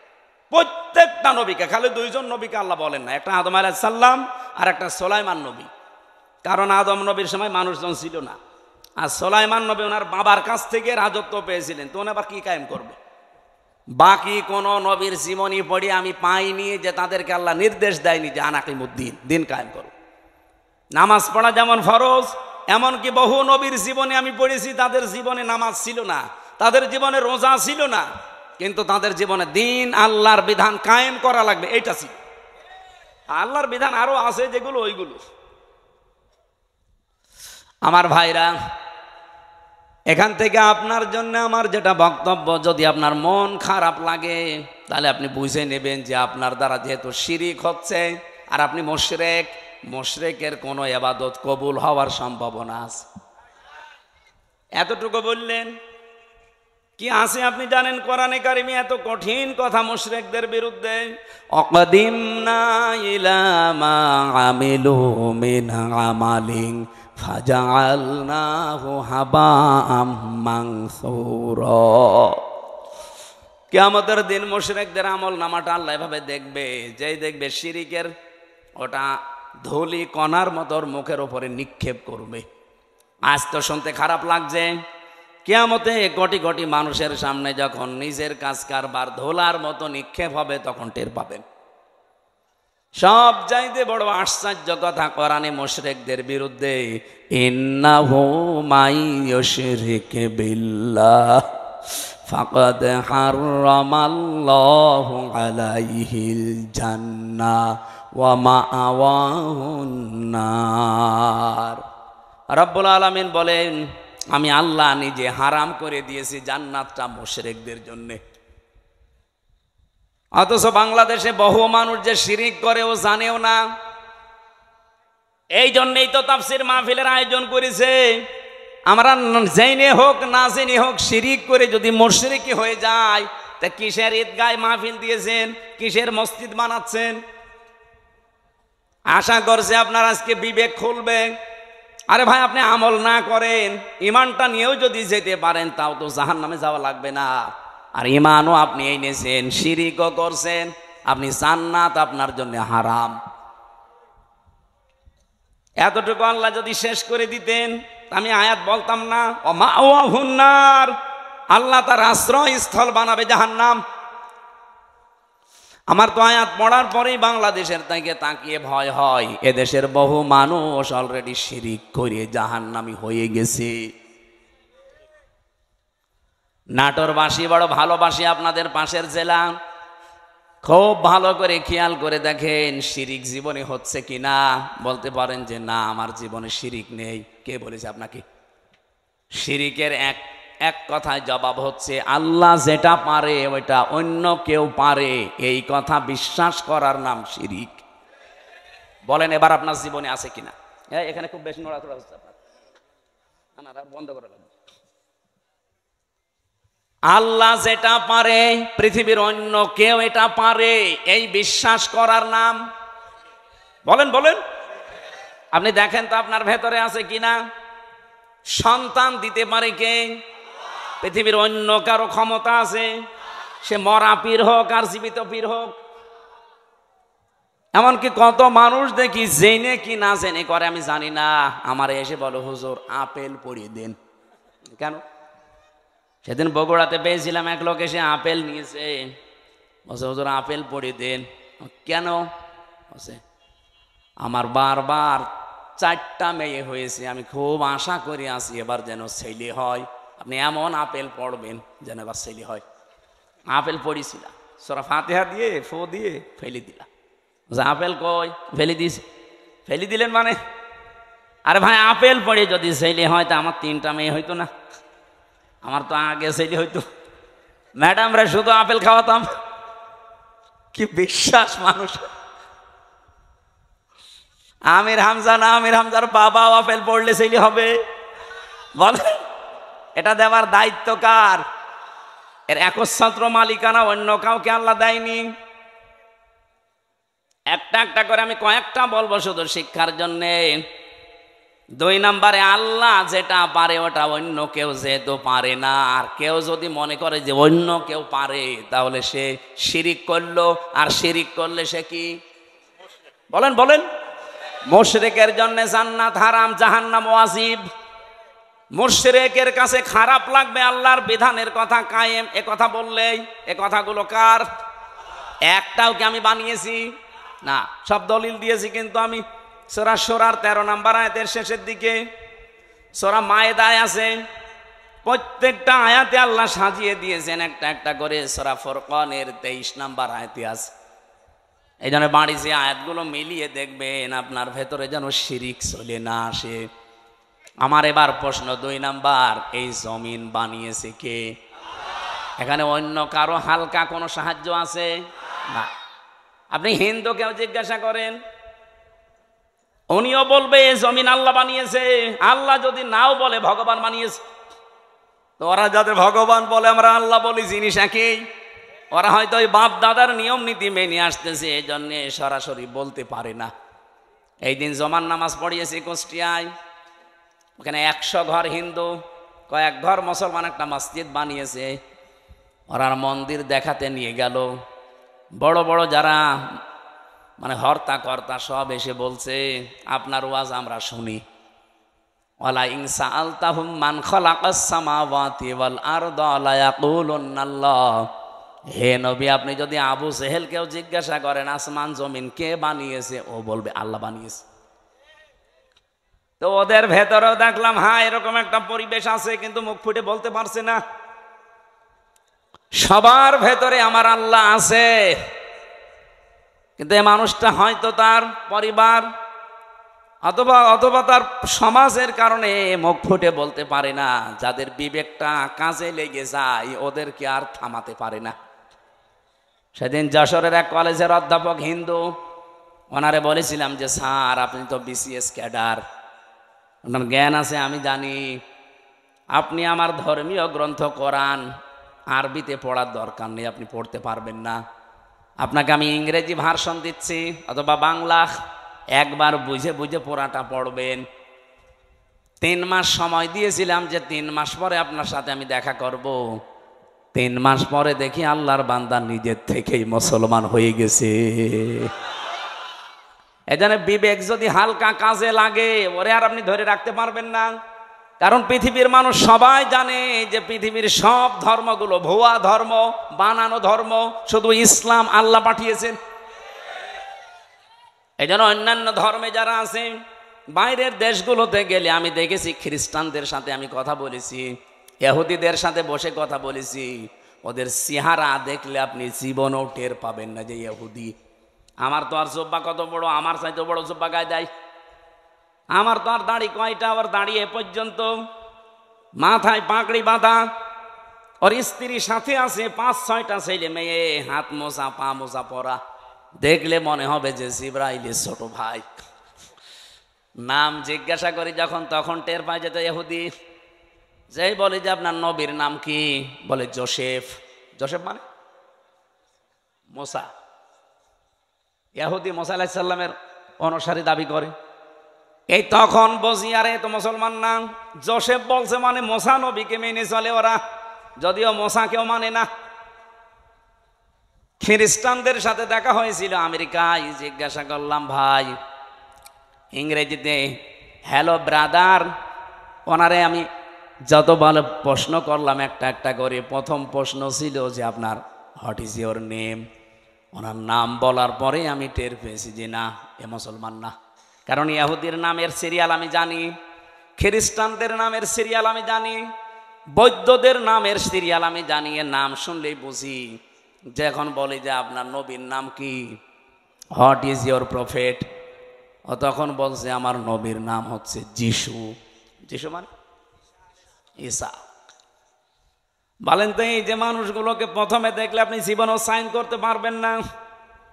প্রত্যেকটা নবীকে, খালি 2 জন নবীকে আল্লাহ বলেন না, একটা আদম আলাইহিস সালাম আর একটা সুলাইমান নবী। কারণ আদম নবীর সময় মানুষজন ছিল না, আর সুলাইমান নবী ওনার বাবার কাছ থেকে রাজত্ব পেয়েছিলেন, তো উনি আবার কি কায়েম করবে? বাকি কোন নবীর জীবনী পড়ে আমি পাইনি যে তাদেরকে আল্লাহ নির্দেশ দেয়নি যে আনাকিমুদ্দিন, দিন কায়েম করো। নামাজ পড়া যেমন ফরজ, এমনকি বহু নবীর জীবনে আমি পড়েছি তাদের জীবনে নামাজ ছিল না, তাদের জীবনে রোজা ছিল না, কিন্তু তাদের জীবনে দিন আল্লাহর বিধান কায়েম করা লাগবে এইটা ছিল। আল্লাহর বিধান আরো আছে যেগুলো, ওইগুলো। আমার ভাইরা, এখান থেকে আপনার জন্য আমার যেটা বক্তব্য, যদি আপনার মন খারাপ লাগে তাহলে আপনি বুঝে নেবেন যে আপনার দ্বারা যেহেতু শিরিক হচ্ছে আর আপনি মুশরিক, মুশরিকের কোনো ইবাদত কবুল হওয়ার সম্ভাবনা আছে। এতটুকু বললেন। কি আছে আপনি জানেন? কোরআনে কারিমে এত কঠিন কথা মুশরিকদের বিরুদ্ধে, অকদিমনা ইলা মা আমিলু মিন আমালিন ফাজআলনাহু হাবাআম মানসুরা। কিয়ামতের দিন মুশরিকদের আমল নামাটা আল্লাহ এভাবে দেখবে, যেই দেখবে শিরিকের ওটা ধুলি কণার মতো মুখের উপরে নিক্ষেপ করবে। আজ তো শুনতে খারাপ লাগছে, কিয়ামতে কোটি কোটি মানুষের সামনে যখন নিজের কাজ কারবার ধোলার মতো নিক্ষেপ হবে, তখন টের পাবেন। সব চাইতে বড় আশ্চর্য কথা কোরআনে মুশরিকদের বিরুদ্ধে, ইন্নাহু মাইয়ুশরিক বিল্লাহ ফাকাদ হারামাল্লাহু আলাইহিল জান্নাহ ওয়া মাআওয়াহুন নার। রব্বুল আলামিন বলেন, আমি আল্লাহ নিজে হারাম করে দিয়েছি জান্নাতটা মুশরিকদের জন্য। অথচ বাংলাদেশে বহু মানুষ যে শিরিক করে ও জানেও না। এই জন্যই তো তাফসীর মাহফিলের আয়োজন করেছে। আমরা জেনে হোক না জেনে হোক শিরিক করে যদি মুশরিকি হয়ে যায়, তা কিসের ঈদগায় মাহফিল দিয়েছেন, কিসের মসজিদ বানাচ্ছেন? আশা করছে আপনার আজকে বিবেক খুলবে। আরে ভাই, আপনি আমল না করেন, ইমানটা নিয়েও যদি যেতে পারেন, তাও তো জাহান্নামে যাওয়া লাগবে না। আর ইমানও আপনি এনেছেন, শিরিকও করছেন, আপনি জান্নাত আপনার জন্য হারাম। এতটুকু আল্লাহ যদি শেষ করে দিতেন, আমি আয়াত বলতাম না, ও মাওয়াহুন নার, আল্লাহ তার আশ্রয়স্থল বানাবে জাহান্নাম। আমার তো আয়াত পড়ার পরেই বাংলাদেশের থেকে তাকিয়ে ভয় হয়, এদেশের বহু মানুষ অলরেডি শিরিক করে জাহান্নামী হয়ে গেছে। নাটোরবাসী বড় ভালোবাসি আপনাদের পাশের জেলা, খুব ভালো করে খেয়াল করে দেখেন শিরিক জীবনে হচ্ছে কিনা। বলতে পারেন যে না, আমার জীবনে শিরিক নেই। কে বলেছে আপনাকে? শিরিকের এক কথায় জবাব হচ্ছে, আল্লাহ যেটা পারে ওইটা অন্য কেউ পারে, এই কথা বিশ্বাস করার নাম শিরিক। বলেন এবার আপনার জীবনে আছে কিনা? এখানে খুব বেশি নড়াচড়া হচ্ছে আপনার, বন্ধ করে লাগবে। আল্লাহ যেটা পারে পৃথিবীর অন্য কেউ এটা পারে, এই বিশ্বাস করার নাম বলেন বলেন। আপনি দেখেন তো আপনার ভেতরে আছে কিনা। সন্তান দিতে পারে কে? পৃথিবীর অন্য কারো ক্ষমতা আছে? সে মরা পীর হোক আর জীবিত পীর হোক। এমনকি কত মানুষ দেখি জেনে কি না জেনে করে আমি জানি না, আমার এসে বলো হুজুর আপেল পরিয়ে দেন। কেন? সেদিন বগুড়াতে পেয়েছিলাম এক লোক এসে আপেল নিয়েছে, বলছে হুজুর আপেল পরিয়ে দেন। কেন? বলছে আমার বারবার 4টা মেয়ে হয়েছে, আমি খুব আশা করে আসি এবার যেন ছেলে হয়। আপনি এমন আপেল পড়বেন যেন এবার ছেলে হয়। আপেল পড়িছিলাম, সূরা ফাতিহা দিয়ে ফু দিয়ে ফেলে দিলাম। আপেল কই? ফেলে দিয়েছে। ফেলে দিলেন মানে? আরে ভাই আপেল পড়ে যদি ছেলে হয় তা আমার 3টা মেয়ে হইতো না? আমার তো আগে ছেলে হইতো। ম্যাডামরা শুধু আপেল খাওয়াতাম। কি বিশ্বাস মানুষ। আমির হামজা না, আমির হামজার বাবাও আপেল পড়লে ছেলে হবে? বলে এটা দেওয়ার দায়িত্ব কার? এর একচ্ছত্র মালিকানা অন্য কাউকে আল্লাহ দেয়নি। একটা একটা করে আমি কয়েকটা বলবো শুধু শিক্ষার জন্যে। 2 নম্বরে আল্লাহ যেটা পারে ওটা অন্য কেউ যেহেতু পারে না, আর কেউ যদি মনে করে যে অন্য কেউ পারে তাহলে সে শিরিক করলো, আর শিরিক করলে সে কি? বলেন বলেন। মুশরিকের জন্য জান্নাত হারাম, জাহান্নাম ওয়াজিব। মুশরিকের কাছে খারাপ লাগবে আল্লাহর বিধানের কথা কায়েম এ কথা বললেই। এ কথাগুলো কার? একটাও কি আমি বানিয়েছি? না, সব দলিল দিয়েছি। কিন্তু আমি সূরা শুরার 13 নম্বর আয়াতের শেষের দিকে, সূরা মায়েদায় আছে, প্রত্যেকটা আয়াতে আল্লাহ সাজিয়ে দিয়েছেন একটা একটা করে। সূরা ফুরকানের 23 নম্বর আয়াতে আছে। এই জন্য বাড়ি যে আয়াতগুলো মিলিয়ে দেখবেন আপনার ভেতরে যেন শিরিক চলে না আসে। আমার এবার প্রশ্ন 2 নাম্বার, এই জমিন বানিয়েছে কে? এখানে অন্য কারো হালকা কোনো সাহায্য আছে? না। আপনি হিন্দুকেও জিজ্ঞাসা করেন, উনিও বলবে এই জমিন আল্লাহ বানিয়েছে। আল্লাহ যদি নাও বলে ভগবান বানিয়েছে। তো ওরা যাদের ভগবান বলে আমরা আল্লাহ বলি, জিনিস একই। ওরা হয়তো ওই বাপ দাদার নিয়ম নীতি মেনে আসতেছে, এই জন্য সরাসরি বলতে পারে না। এই দিন জমান নামাজ পড়িয়েছি কুষ্টিয়ায়, ওখানে 100 ঘর হিন্দু, কয়েক ঘর মুসলমান একটা মসজিদ বানিয়েছে। ওরা মন্দির দেখাতে নিয়ে গেল। বড় বড় যারা মানে হর্তা কর্তা সব এসে বলছে আপনার ওয়াজ আমরা শুনি। ওয়ালা ইন সাআলতাহুম মান খালাকাস সামাওয়াতি ওয়াল আরদা লা ইয়াকুলুন্না আল্লাহ। হে নবী, আপনি যদি আবু জেহেলকেও জিজ্ঞাসা করেন আসমান জমিন কে বানিয়েছে, ও বলবে আল্লাহ বানিয়েছে। তো ওদের ভেতরেও দেখলাম হ্যাঁ এরকম একটা পরিবেশ আছে, কিন্তু মুখ ফুটে বলতে পারছে না। সবার ভেতরে আমার আল্লাহ আছে, কিন্তু এই মানুষটা হয়তো তার পরিবার অথবা তার সমাজের কারণে মুখ ফুটে বলতে পারে না। যাদের বিবেকটা কাজে লেগে যায় ওদেরকে আর থামাতে পারে না। সেদিন যশোরের এক কলেজের অধ্যাপক হিন্দু, ওনারে বলেছিলাম যে স্যার আপনি তো বিসিএস ক্যাডার, আপনার জ্ঞান আছে আমি জানি, আপনি আমার ধর্মীয় গ্রন্থ কোরআন আরবিতে পড়ার দরকার নেই, আপনি পড়তে পারবেন না। আপনাকে আমি ইংরেজি ভার্সন দিচ্ছি অথবা বাংলা, একবার বুঝে বুঝে পড়াটা পড়বেন। 3 মাস সময় দিয়েছিলাম যে 3 মাস পরে আপনার সাথে আমি দেখা করব। 3 মাস পরে দেখি আল্লাহর বান্দা নিজের থেকেই মুসলমান হয়ে গেছে। এজন্য বিবেক যদি হালকা কাজে লাগে ওরে আর আপনি ধরে রাখতে পারবেন না। কারণ পৃথিবীর মানুষ সবাই জানে যে পৃথিবীর সব ধর্মগুলো ভুয়া ধর্ম, বানানো ধর্ম, শুধু ইসলাম আল্লাহ পাঠিয়েছেন। এই জন্য অন্যান্য ধর্মে যারা আছে বাইরের দেশগুলোতে গেলে আমি দেখেছি খ্রিস্টানদের সাথে আমি কথা বলেছি, ইহুদিদের সাথে বসে কথা বলেছি, ওদের চেহারা দেখলে আপনি জীবনও টের পাবেন না যে ইহুদি। আমার তো আর জুব্বা কত বড়, আমার চাইতে বড় জুব্বা গায়ে দেয়। আমার তো আর দাড়ি কয়টা, আবার দাঁড়িয়ে পর্যন্ত মাথায় পাগড়ি বাঁধা। ওর স্ত্রী সাথে আছে 5-6টা ছেলে মেয়ে, হাত মোজা পা মোজা পরা। দেখলে মনে হবে যে জিবরাইলের ছোট ভাই। নাম জিজ্ঞাসা করি যখন তখন টের পাই যে তো ইহুদি। যেই বলে যে আপনার নবীর নাম কি, বলে জোসেফ। জোসেফ মানে মোসা। ইহুদি মোসা আলাইহিস সালামের অনুসারী দাবি করে। এই তখন বুঝি আরে তো মুসলমান না, জোসেফ বলছে মানে মোসা নবীকে মেনে চলে ওরা, যদিও মোসা কেউ মানে না। খ্রিস্টানদের সাথে দেখা হয়েছিল আমেরিকায়, জিজ্ঞাসা করলাম ভাই ইংরেজিতে হ্যালো ব্রাদার, ওনারে আমি যত ভালো প্রশ্ন করলাম একটা একটা করে। প্রথম প্রশ্ন ছিল যে আপনার হোয়াট ইজ ইয়োর নেম। ওনার নাম বলার পরে আমি টের পেয়েছি যে না, এ মুসলমান না। কারণ ইহুদির নামের সিরিয়াল আমি জানি, খ্রিস্টানদের নামের সিরিয়াল আমি জানি, বৌদ্ধদের নামের সিরিয়াল আমি জানি। এর নাম শুনলেই বুঝি। যে এখন বলে যে আপনার নবীর নাম কি, হোয়াট ইজ ইয়োর প্রফেট, ও তখন বলছে আমার নবীর নাম হচ্ছে যিশু। যিশু মানে ঈসা। বলেন তো এই যে মানুষগুলোকে প্রথমে দেখলে আপনি জীবনও সাইন করতে পারবেন না।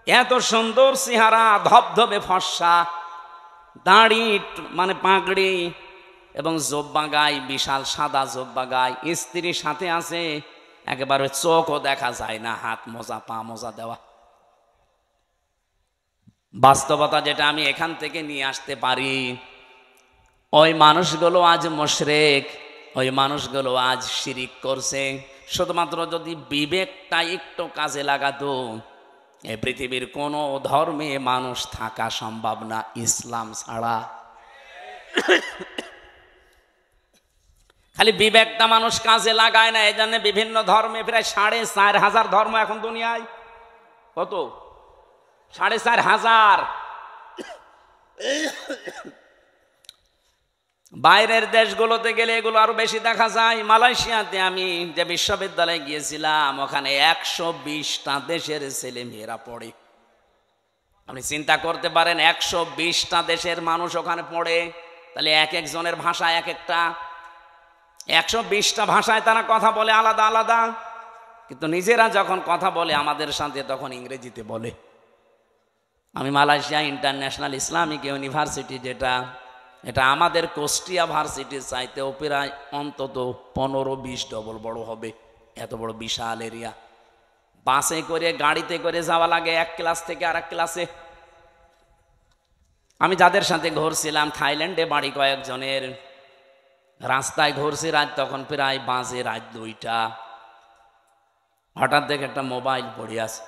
এত সুন্দর চেহারা, ধবধবে ফর্সা, দাড়ি মানে পাগড়ি এবং জোব্বা গায়ে, বিশাল সাদা জোব্বা গায়ে, স্ত্রীর সাথে আছে, একেবারে চোখও দেখা যায় না, হাত মোজা পা মোজা দেওয়া। বাস্তবতা যেটা আমি এখান থেকে নিয়ে আসতে পারি, ওই মানুষগুলো আজ মুশরিক, ওই মানুষগুলো আজ শিরিক করছে। শুধুমাত্র যদি বিবেকটা একটু কাজে লাগাতো, এই পৃথিবীর কোনো ধর্মে মানুষ থাকা সম্ভব না ইসলাম ছাড়া। খালি বিবেকটা মানুষ কাজে লাগায় না, এই জন্য বিভিন্ন ধর্মে প্রায় 4,500 ধর্ম এখন দুনিয়ায়। কত? 4,500। বাইরের দেশগুলোতে গেলে এগুলো আরো বেশি দেখা যায়। মালয়েশিয়াতে আমি যে বিশ্ববিদ্যালয়ে গিয়েছিলাম, ওখানে 120টা দেশের ছেলে মেয়েরা পড়ে। আপনি চিন্তা করতে পারেন 120টা দেশের মানুষ ওখানে পড়ে, তাহলে এক একজনের ভাষা এক একটা, 120টা ভাষায় তারা কথা বলে আলাদা আলাদা, কিন্তু নিজেরা যখন কথা বলে আমাদের সাথে তখন ইংরেজিতে বলে। আমি মালয়েশিয়া ইন্টারন্যাশনাল ইসলামিক ইউনিভার্সিটি, যেটা এটা আমাদের কুষ্টিয়া ভার্সিটির চাইতেও প্রায় অন্তত 15-20 ডবল বড় হবে, এত বড় বিশাল এরিয়া। বাসে করে গাড়িতে করে যাওয়া লাগে এক ক্লাস থেকে আর এক ক্লাসে। আমি যাদের সাথে ঘুরছিলাম থাইল্যান্ডে বাড়ি কয়েকজনের, রাস্তায় ঘুরছি রাত তখন প্রায় বাজে রাত 2টা। হঠাৎ দেখে একটা মোবাইল পড়ে আছে,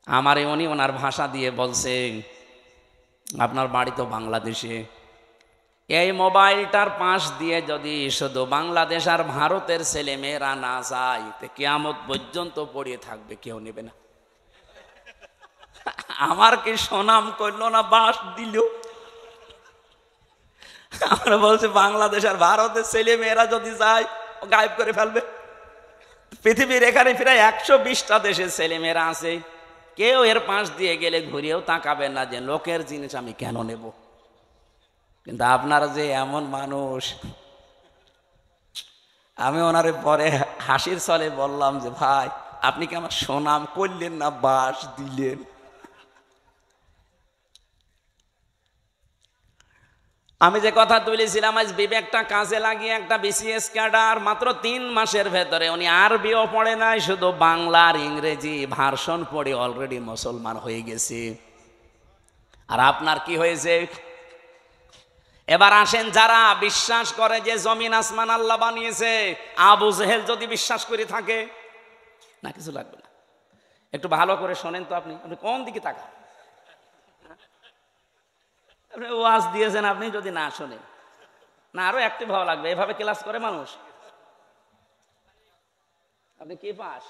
আমারে উনি ওনার ভাষা দিয়ে বলছে আপনার বাড়ি তো বাংলাদেশে। এই মোবাইলটার পাশ দিয়ে যদি শুধু বাংলাদেশ আর ভারতের ছেলে মেয়েরা না যায়, তো কিয়ামত পর্যন্ত পড়িয়ে থাকবে, কেউ নেবে না। আমার কি সুনাম করলো না, বাস দিল। আমরা বলছি বাংলাদেশ আর ভারতের ছেলে মেয়েরা যদি যায়, ও গায়েব করে ফেলবে। পৃথিবীর এখানে প্রায় 120টা দেশের ছেলে মেয়েরা আছে, কেউ এর পাশ দিয়ে গেলে ঘুরিয়েও তাকাবেন না যে লোকের জিনিস আমি কেন নেব। কিন্তু আপনারা যে এমন মানুষ, আমি ওনারে পরে হাসির ছলে বললাম যে ভাই আপনি কি আমার সুনাম করলেন না বাস দিলেন। আমি যে কথা তুলেছিলাম, আজ বিবেকটা কাজে লাগিয়ে একটা বিসিএস ক্যাডার মাত্র 3 মাসের ভেতরে, উনি আরবিও পড়ে নাই, শুধু বাংলা আর ইংরেজি ভার্সন পড়ে অলরেডি মুসলমান হয়ে গেছে। আর আপনার কি হয়েছে? এবার আসেন, যারা বিশ্বাস করে যে জমিন আসমান আল্লাহ বানিয়েছে, আবু জেহেল যদি বিশ্বাস করে থাকে, না কিছু লাগবে না, একটু ভালো করে শোনেন তো। আপনি কোন দিকে তাকান? আপনি ওয়াজ দিয়েছেন, আপনি যদি না শোনেন না, আরো অ্যাক্টিভ হওয়া লাগবে। এভাবে ক্লাস করে মানুষ? আপনি কি পাস?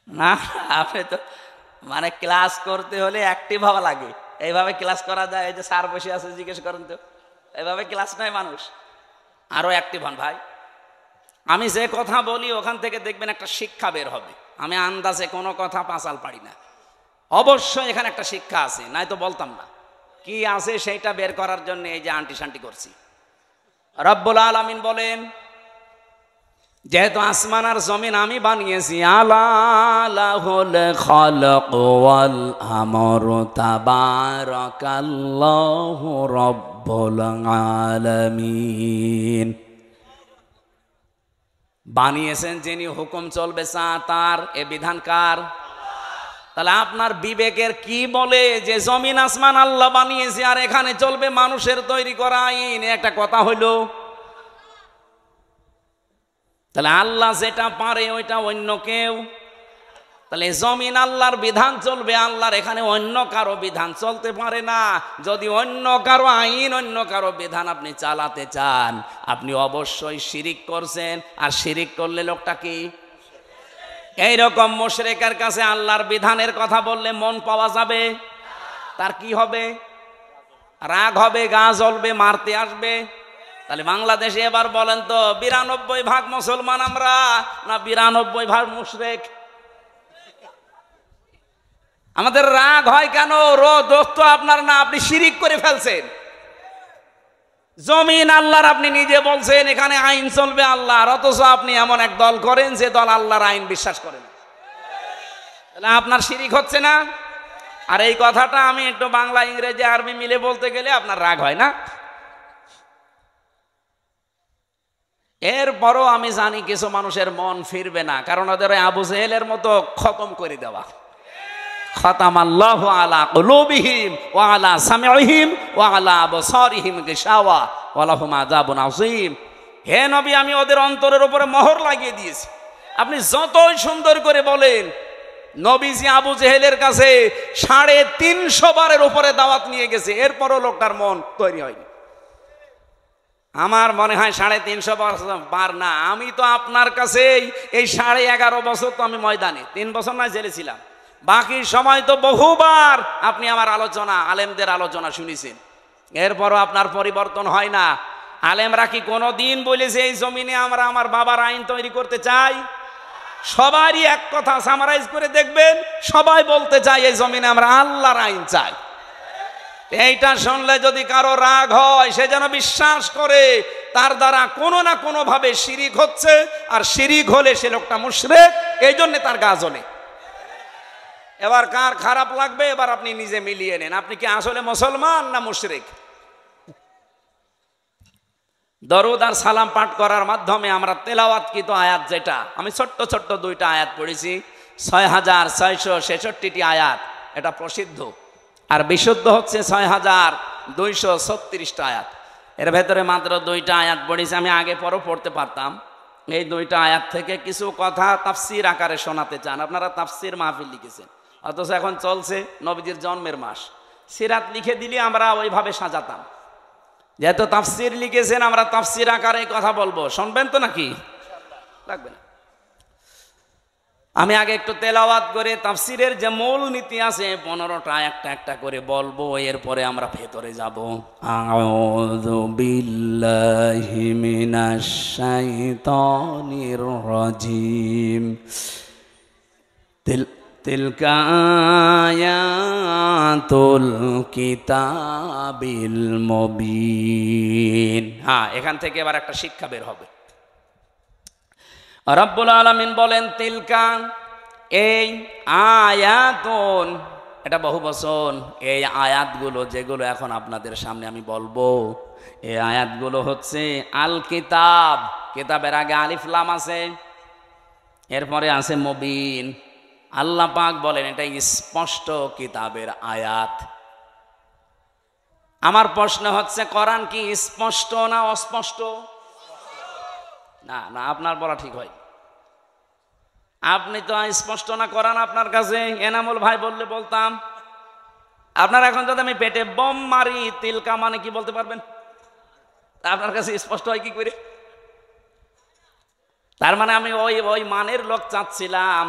না, আপনি তো মানে ক্লাস করতে হলে অ্যাক্টিভ হওয়া লাগে। এইভাবে ক্লাস করা যায়? এই যে স্যার বসে আছে, জিজ্ঞেস করেন তো, এইভাবে ক্লাস নয় মানুষ। আরো অ্যাক্টিভ হন ভাই। আমি যে কথা বলি ওখান থেকে দেখবেন একটা শিক্ষা বের হবে। আমি আন্দাজে কোনো কথা পাঁচাল পারি না, অবশ্যই এখানে একটা শিক্ষা আছে, নাই তো বলতাম না। কি আছে সেইটা বের করার জন্য এই যে আন্টি শান্টি করছি। রব্বুল আলামিন বলেন যেহেতু আসমান আর জমিন আমি বানিয়েছি, আলা লাহুল খালাক ওয়াল আমরু তাবারাকাল্লাহু রাব্বুল আলামিন। বানিয়েছেন যিনি, হুকুম চলবে তার, এ বিধান কার? তাহলে আপনার বিবেকের কি বলে যে জমিন আসমান আল্লাহ বানিয়েছে আর এখানে চলবে মানুষের তৈরি করা আইন? একটা কথা হইল। তাহলে আল্লাহ যেটা পারে ওইটা অন্য কেউ, তাহলে জমিন আল্লাহর বিধান চলবে, আল্লাহর এখানে অন্য কারো বিধান চলতে পারে না। যদি অন্য কারো আইন, অন্য কারো বিধান আপনি চালাতে চান, আপনি অবশ্যই শিরিক করছেন। আর শিরিক করলে লোকটা কি? এইরকম মুশরিকের কাছে আল্লাহর বিধানের কথা বললে মন পাওয়া যাবে? তার কি হবে? রাগ হবে, গা জ্বলবে, মারতে আসবে। তাহলে বাংলাদেশে এবার বলেন তো 92% মুসলমান আমরা না 92% মুশরিক? আমাদের রাগ হয় কেন? দোষ তো আপনার না, আপনি শিরিক করে ফেলছেন। জমিন আল্লাহর, আপনি নিজে বলছেন এখানে আইন চলবে আল্লাহর, অথচ আপনি এমন এক দল করেন যে দল আল্লাহর আইন বিশ্বাস করেন। তাহলে আপনার শিরিক হচ্ছে না? আর এই কথাটা আমি একটু বাংলা, ইংরেজি, আরবি মিলে বলতে গেলে আপনার রাগ হয় না? এরপরও আমি জানি কিছু মানুষের মন ফিরবে না, কারণ ওদের আবু জেহেলের মতো খতম করে দেওয়া। খাতামাল্লাহু আলা কুলুবিহিম ওয়া আলা সামিইহিম ওয়া আলা আবসারিহিম গিশাওয়া ওয়া লাহুম আযাবুন আযীম। হে নবী, আমি ওদের অন্তরের উপরে মোহর লাগিয়ে দিয়েছি। আপনি যতই সুন্দর করে বলেন, নবীজি আবু জেহেলের কাছে 350 বারের উপরে দাওয়াত নিয়ে গেছে, এরপরও লোকটার মন তৈরি হয়নি। আমার মনে হয় 350 বার না, আমি তো আপনার কাছে এই 11.5 বছর তো আমি ময়দানে, 3 বছর না জেলে ছিলাম, বাকি সময় তো বহুবার আপনি আমার আলোচনা, আলেমদের আলোচনা শুনেছেন, এরপরও আপনার পরিবর্তন হয় না। আলেমরা কি কোনো দিন বলেছে এই জমিনে আমরা আমার বাবার আইন তৈরি করতে চাই? সবারই এক কথা সামারাইজ করে দেখবেন, সবাই বলতে চাই এই জমিনে আমরা আল্লাহর আইন চাই। এইটা শুনলে যদি কারো রাগ হয়, সে যেন বিশ্বাস করে তার দ্বারা কোনো না কোনো ভাবে শিরিক হচ্ছে, আর শিরিক হলে সে লোকটা মুশরিক, এই জন্য তার গা জ্বলে। এবার কার খারাপ লাগবে এবার আপনি নিজে মিলিয়ে নেন, আপনি কি আসলে মুসলমান না মুশরিক? দরুদ আর সালাম পাঠ করার মাধ্যমে আমরা তেলাওয়াতকৃত আয়াত, যেটা আমি ছোট্ট ছোট্ট 2টা আয়াত পড়েছি, 6666টি আয়াত, এটা প্রসিদ্ধ, আর বিশুদ্ধ হচ্ছে 6236টা আয়াত। এর ভেতরে মাত্র 2টা আয়াত পড়েছি, আমি আগে পরও পড়তে পারতাম। এই 2টা আয়াত থেকে কিছু কথা তাফসির আকারে শোনাতে চান। আপনারা তাফসির মাহফিল লিখেছেন, অথচ এখন চলছে নবীজির জন্মের মাস, সিরাত লিখে দিলে আমরা ওইভাবে সাজাতাম। যেহেতু তাফসির লিখেছেন, আমরা তাফসির আকারে কথা বলবো, শুনবেন তো নাকি? লাগবে না। আমি আগে একটু তেলাওয়াত করে তাফসিরের যে মূল নীতি আছে 15টা একটা একটা করে বলবো, এরপরে আমরা ভেতরে যাব। আউযু বিল্লাহি মিনাশ শাইতানির রাজিম। তিলকা আয়াতুল কিতাবিল মুবিন। হ্যাঁ, এখান থেকে এবার একটা শিক্ষা বের হবে। রব্বুল আলামিন বলেন তিলকা, এই আয়াতুন, এটা বহু বচন। এই আয়াতগুলো যেগুলো এখন আপনাদের সামনে আমি বলবো, এই আয়াতগুলো হচ্ছে আল কিতাব। কিতাবের আগে আলিফ লাম আছে, এরপরে আছে মুবিন। আল্লাহ পাক বলেন এটা স্পষ্ট কিতাবের আয়াত। আমার প্রশ্ন হচ্ছে, কোরআন কি স্পষ্ট না অস্পষ্ট? না না, আপনার বলা ঠিক হয়। আপনি তো স্পষ্ট না কোরআন আপনার কাছে, এনামুল ভাই বললে বলতাম। আপনার এখন যদি আমি পেটে বোম মারি, তিলকা মানে কি বলতে পারবেন? আপনার কাছে স্পষ্ট হয় কি করে? তার মানে আমি ওই মানের লোক চাচ্ছিলাম।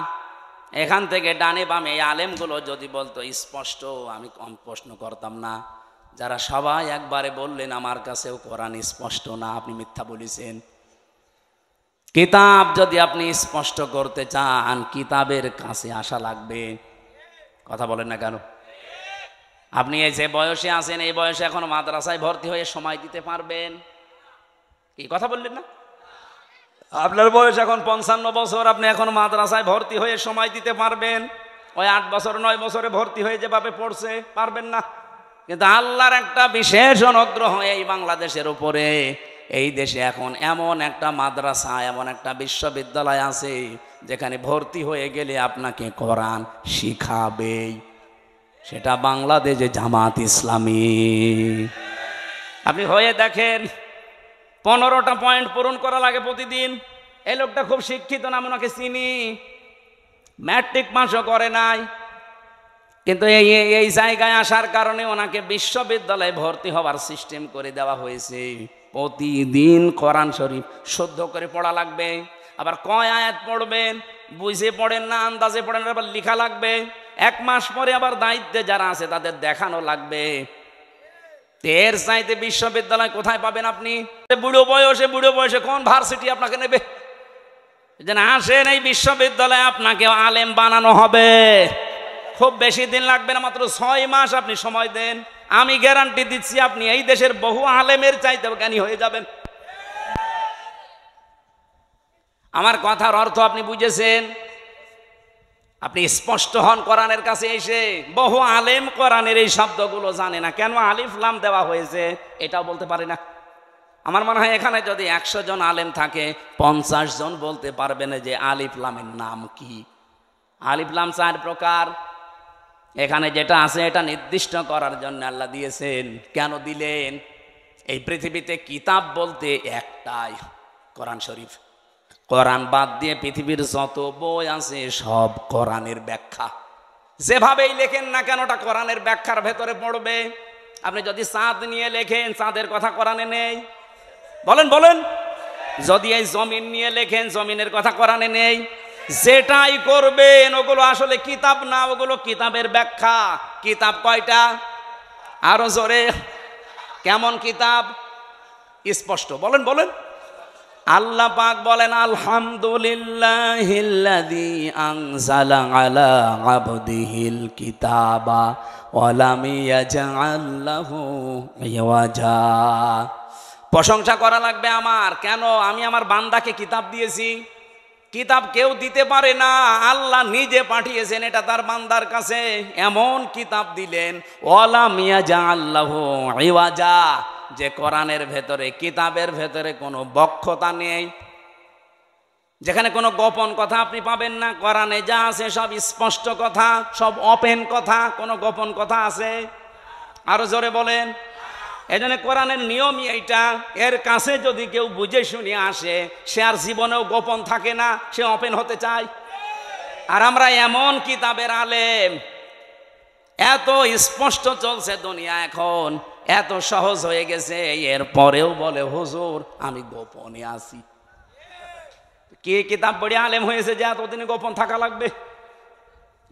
এখান থেকে ডানে বামে এই আলেমগুলো যদি বলতো স্পষ্ট, আমি কম প্রশ্ন করতাম না। যারা সবাই একবারে বললেন আমার কাছেও কোরআন স্পষ্ট না, আপনি মিথ্যা বলেছেন। কিতাব যদি আপনি স্পষ্ট করতে চান, কিতাবের কাছে আসা লাগবে। কথা বলেন না কেন? আপনি এই যে বয়সে আছেন, এই বয়সে এখন মাদ্রাসায় ভর্তি হয়ে সময় দিতে পারবেন? কি কথা বললেন না? আপনার বয়স এখন 55 বছর, আপনি এখন মাদ্রাসায় ভর্তি হয়ে সময় দিতে পারবেন? ওই 8 বছর 9 বছরে ভর্তি হয়ে যেভাবে পড়ছে পারবেন না। কিন্তু আল্লাহর একটা বিশেষ অনুগ্রহ এই বাংলাদেশের উপরে, এই দেশে এখন এমন একটা মাদ্রাসা, এমন একটা বিশ্ববিদ্যালয় আছে যেখানে ভর্তি হয়ে গেলে আপনাকে কোরআন শিখাবে। সেটা বাংলাদেশে জামাত ইসলামী। আপনি হয়ে দেখেন, 15টা পয়েন্ট পূরণ করা লাগে প্রতিদিন। এই লোকটা খুব শিক্ষিত না, আমি ওনাকে চিনি, ম্যাট্রিক পাসও করে নাই, কিন্তু এই জায়গায় আসার কারণে ওনাকে বিশ্ববিদ্যালয়ে ভর্তি হওয়ার সিস্টেম করে দেওয়া হয়েছে। প্রতিদিন কোরআন শরীফ শুদ্ধ করে পড়া লাগবে। আবার কয় আয়াত পড়বেন, বুঝে পড়েন না, আন্দাজে পড়েন, আবার লেখা লাগবে। 1 মাস পরে আবার দায়িত্বে যারা আছে তাদের দেখানো লাগবে। এর চাইতে বিশ্ববিদ্যালয় কোথায় পাবেন আপনি? বুড়ো বয়সে কোন ভার্সিটি আপনাকে নেবে? যেন আসেন এই বিশ্ববিদ্যালয়ে, আপনাকে আলেম বানানো হবে। খুব বেশি দিন লাগবে না, মাত্র 6 মাস আপনি সময় দেন, আমি গ্যারান্টি দিচ্ছি আপনি এই দেশের বহু আলেমের চাইতে জ্ঞানী হয়ে যাবেন। আমার কথার অর্থ আপনি বুঝেছেন? আপনি স্পষ্ট হন কোরআনের কাছে এসে। বহু আলেম কোরআনের এই শব্দগুলো জানে না, কেন আলিফ লাম দেওয়া হয়েছে এটাও বলতে পারে না। আমার মনে হয় এখানে যদি 100 জন আলেম থাকে, 50 জন বলতে পারবেন যে আলিফ লামের নাম কি। আলিফ লাম 4 প্রকার। এখানে যেটা আছে এটা নির্দিষ্ট করার জন্য আল্লাহ দিয়েছেন। কেন দিলেন? এই পৃথিবীতে কিতাব বলতে একটাই, কোরআন শরীফ। কোরআন বাদ দিয়ে পৃথিবীর যত বই আছে সব কোরআনের ব্যাখ্যা। যেভাবেই লেখেন না কেন ওটা কোরআনের ব্যাখ্যার ভেতরে পড়বে। আপনি যদি চাঁদ নিয়ে লেখেন, চাঁদের কথা কোরআনে নেই, বলেন। যদি এই জমিন নিয়ে লেখেন, জমিনের কথা কোরআনে নেই। যেটাই করবেন ওগুলো আসলে কিতাব না, ওগুলো কিতাবের ব্যাখ্যা। কিতাব কয়টা? আরো জোরে, কেমন কিতাব? স্পষ্ট বলেন। আল্লাহ পাক বলেন, আলহামদুলিল্লাহিল্লাযী আনজালা আলা আবদিহিল কিতাবা ওয়া লাম ইয়াজআল লাহু ইওয়াজা। প্রশংসা করা লাগবে আমার। কেন? আমি আমার বান্দাকে কিতাব দিয়েছি। কিতাব কেউ দিতে পারে না, আল্লাহ নিজে পাঠিয়েছেন এটা তার বান্দার কাছে। এমন কিতাব দিলেন, ওয়া লাম ইয়াজআল লাহু ইওয়াজা, যে কোরআনের ভেতরে, কিতাবের ভেতরে কোনো বক্ষতা নেই, যেখানে কোনো গোপন কথা আপনি পাবেন না। কোরআনে যা আছে সব স্পষ্ট কথা, সব ওপেন কথা, কোনো গোপন কথা আছে? আরো জোরে বলেন। এজন্য কোরআনের নিয়মই এইটা, এর কাছে যদি কেউ বুঝে শুনে আসে, সে আর জীবনেও গোপন থাকে না, সে ওপেন হতে চায়। আর আমরা এমন কিতাবের আলেম, এত স্পষ্ট চলছে দুনিয়া এখন, এত সহজ হয়ে গেছে, এরপরেও বলে হুজুর আমি গোপনে আছি। কে কিতাব পড়ে আলেম হয়েছে যে এতদিন গোপন থাকা লাগবে?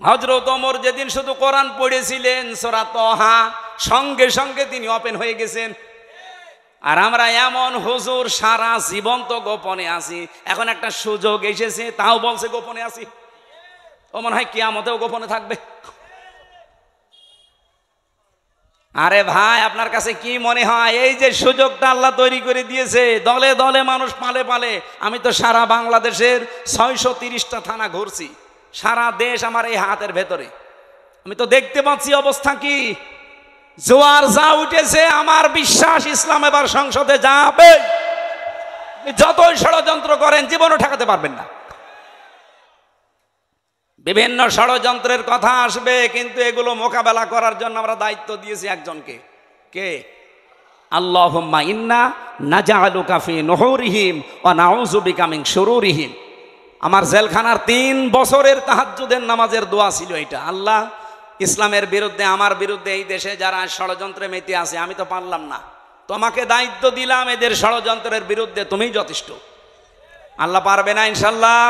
হযরত ওমর যেদিন শুধু কোরআন পড়েছিলেন সূরা তাহা, সঙ্গে সঙ্গে তিনি ওপেন হয়ে গেছেন। আর আমরা এমন হুজুর সারা জীবন তো গোপনে আছি, এখন একটা সুযোগ এসেছে তাও বলছে গোপনে আছি। ও মনে হয় কিয়ামতেও গোপনে থাকবে। আরে ভাই, আপনার কাছে কি মনে হয় এই যে সুযোগটা আল্লাহ তৈরি করে দিয়েছে, দলে দলে মানুষ পালে পালে। আমি তো সারা বাংলাদেশের 630টা থানা ঘুরছি, সারা দেশ আমার এই হাতের ভেতরে। আমি তো দেখতে পাচ্ছি অবস্থা কি। জোয়ার যা উঠেছে, আমার বিশ্বাস ইসলাম এবার সংসদে যাবে। যতই ষড়যন্ত্র করেন জীবনও ঠেকাতে পারবেন না। বিভিন্ন ষড়যন্ত্রের কথা আসবে, কিন্তু এগুলো মোকাবেলা করার জন্য আমরা দায়িত্ব দিয়েছি একজনকে। কে? আল্লাহুম্মা ইন্না নাজআলুকা ফি নুহুরিহিম ওয়া নাউযু বিকা মিন শুরুরিহিম। আমার জেলখানার 3 বছরের তাহাজ্জুদের নামাজের দোয়া ছিল এটা। আল্লাহ, ইসলামের বিরুদ্ধে, আমার বিরুদ্ধে এই দেশে যারা ষড়যন্ত্রে মেতে আছে, আমি তো পারলাম না, তোমাকে দায়িত্ব দিলাম এদের ষড়যন্ত্রের বিরুদ্ধে, তুমিই যথেষ্ট। আল্লাহ পারবে না ইনশাল্লাহ?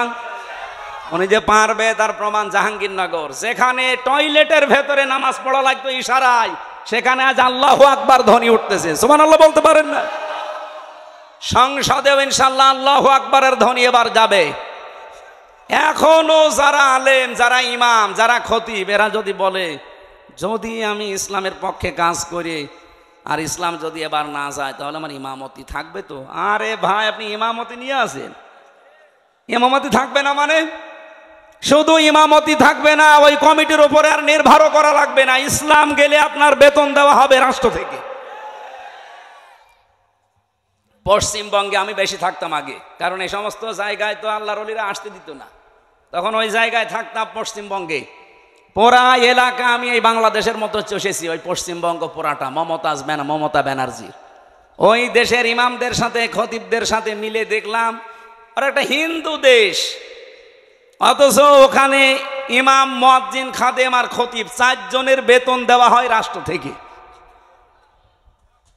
উনি যে পারবে তার প্রমাণ জাহাঙ্গীরনগর, যেখানে টয়লেটের ভেতরে নামাজ পড়া লাগতো ইশারায়, সেখানে আজ আল্লাহু আকবার ধ্বনি উঠতেছে। সুবহানাল্লাহ বলতে পারেন না? সংসদেও ইনশাল্লাহ আল্লাহু আকবারের ধ্বনি এবার যাবে। এখনো যারা আলেম, যারা ইমাম, যারা খতিব, এরা যদি বলে যদি আমি ইসলামের পক্ষে কাজ করি আর ইসলাম যদি এবার না যায়, তাহলে আমার ইমামতি থাকবে তো? আরে ভাই, আপনি ইমামতি নিয়ে আসেন, ইমামতি থাকবে না মানে শুধু ইমামতি থাকবে না, ওই কমিটির উপরে আর নির্ভরও করা লাগবে না। ইসলাম গেলে আপনার বেতন দেওয়া হবে রাষ্ট্র থেকে। পশ্চিমবঙ্গে আমি বেশি থাকতাম আগে, কারণ এই সমস্ত জায়গায় তো আল্লাহর ওলিরা আসতে দিত না। তখন ওই জায়গায় থাকতাম পশ্চিমবঙ্গে। পুরা এলাকা আমি এই বাংলাদেশের মতো চষেছি, ওই পশ্চিমবঙ্গ পুরাটা মমতা ব্যানার্জির। ওই দেশের ইমামদের সাথে খতিবদের সাথে মিলে দেখলাম আর একটা হিন্দু দেশ, অথচ ওখানে ইমাম, মুয়াজ্জিন, খাদেম আর খতিব 4 জনের বেতন দেওয়া হয় রাষ্ট্র থেকে।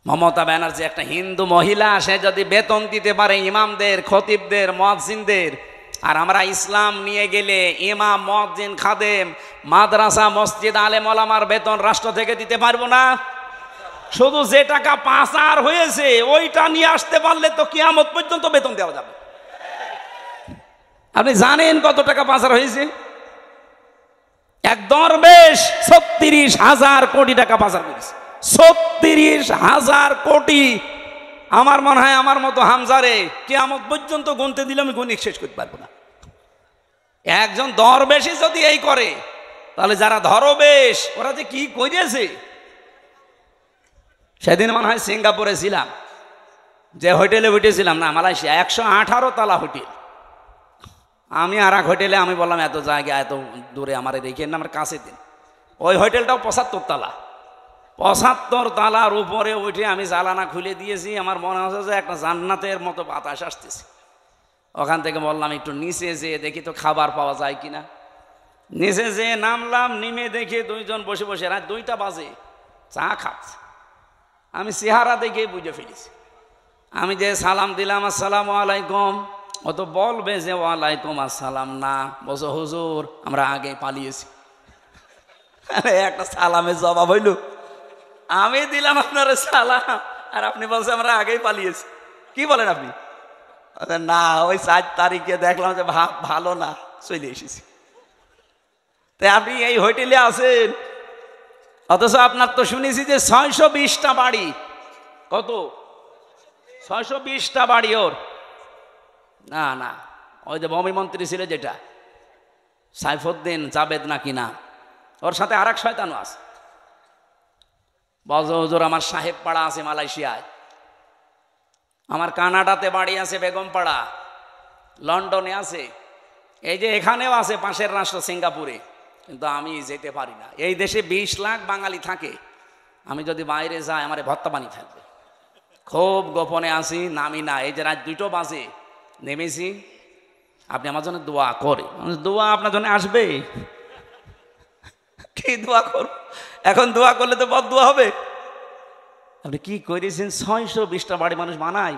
মমতা ব্যানার্জি একটা হিন্দু মহিলা, সে যদি বেতন দিতে পারে ইমামদের, খতিবদের, মুয়াজ্জিনদের, আর আমরা ইসলাম নিয়ে গেলে ইমাম, মুয়াজ্জিন, খাদেম, মাদ্রাসা, মসজিদ, আলেম ওলামার বেতন রাষ্ট্র থেকে দিতে পারবো না? শুধু যে টাকা পাচার হয়েছে ওইটা নিয়ে আসতে পারলে তো কিয়ামত পর্যন্ত বেতন দেওয়া যাবে। আপনি জানেন কত টাকা পাচার হয়েছে? এক দরবেশ 36,000 কোটি টাকা পাচার করেছে। 36,000 কোটি। আমার মনে হয় আমার মতো হামজারে কিয়ামত পর্যন্ত গুনতে দিলে আমি গণিত শেষ করতে পারবো না। একজন দরবেশই যদি এই করে, তাহলে যারা ধরবেশ ওরা যে কি করেছে। সেদিন মনে হয় সিঙ্গাপুরে ছিলাম, যে হোটেলে উঠেছিলাম না, মালয়েশিয়া, 118 তলা হোটেল। আমি আর এক হোটেলে আমি বললাম এত জায়গা এত দূরে আমার রেখে না, আমার কাছে দিন। ওই হোটেলটাও 75 তলা। 75 তলার উপরে উঠে আমি জানালা খুলে দিয়েছি, আমার মনে হচ্ছে যে একটা জান্নাতের মতো বাতাস আসতেছে। ওখান থেকে বললাম একটু নিচে যেয়ে দেখি তো খাবার পাওয়া যায় কিনা। নিচে যেয়ে নামলাম, নেমে দেখি 2 জন বসে বসে রাত 2টা বাজে চা খাচ্ছে। আমি চেহারা দেখে বুঝে ফেলেছি। আমি যে সালাম দিলাম আসসালামু আলাইকুম, ও তো বলবে যে ওয়ালাইকুম আসসালাম না, বলছো হুজুর আমরা আগে পালিয়েছি। একটা সালামের জবাব হইল, আমি দিলাম আপনার সালাম আর আপনি বলছেন আমরা আগেই পালিয়েছি। কি বলেন আপনি? না, ওই 4 তারিখে দেখলাম যে ভালো না, চলে এসেছি। তাই আপনি এই হোটেলে আছেন, অথচ আপনার তো শুনেছি যে 620টা বাড়ি। কত? 620টা বাড়ি ওর। না না, ওই যে ভূমি মন্ত্রী ছিল যেটা সাইফুদ্দিন জাবেদ নাকি না, ওর সাথে আর এক শয়তানও আছে। বলছে হুজুর আমার সাহেব পাড়া আছে মালয়েশিয়ায়, আমার কানাডাতে বাড়ি আছে বেগমপাড়া, লন্ডনে আছে, এই যে এখানেও আছে পাশের রাষ্ট্র সিঙ্গাপুরে, কিন্তু আমি যেতে পারি না। এই দেশে 20 লাখ বাঙালি থাকে, আমি যদি বাইরে যাই আমার ভত্তা পানি থাকবে। খুব গোপনে আসি, নামি না। এই যে রাত 2টো বাজে নেমেছি, আপনি আমার জন্য দোয়া করে। দোয়া আপনার জন্য আসবে? কি দোয়া করব? এখন দোয়া করলে তো বদদোয়া হবে। আপনি কি করেছেন? 620টা বাড়ি মানুষ বানায়,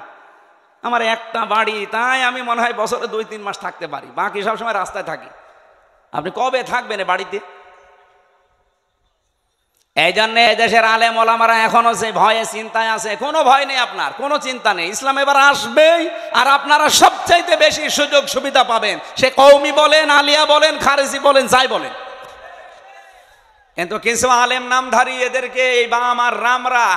আমার একটা বাড়ি, তাই আমি মনে হয় বছরে 2-3 মাস থাকতে পারি, বাকি সবসময় রাস্তায় থাকি। আপনি কবে থাকবেন বাড়িতে? এই জন্য এদেশের আলেম ওলামারা এখনো যে ভয়ে চিন্তায় আছে। কোনো ভয় নেই আপনার, কোনো চিন্তা নেই। ইসলাম এবার আসবেই, আর আপনারা সবচাইতে বেশি সুযোগ সুবিধা পাবেন, সে কওমি বলেন, আলিয়া বলেন, খারেজি বলেন, যাই বলেন। কিন্তু কিছু আলেম নামধারী এদেরকে এই বাম আর রামরা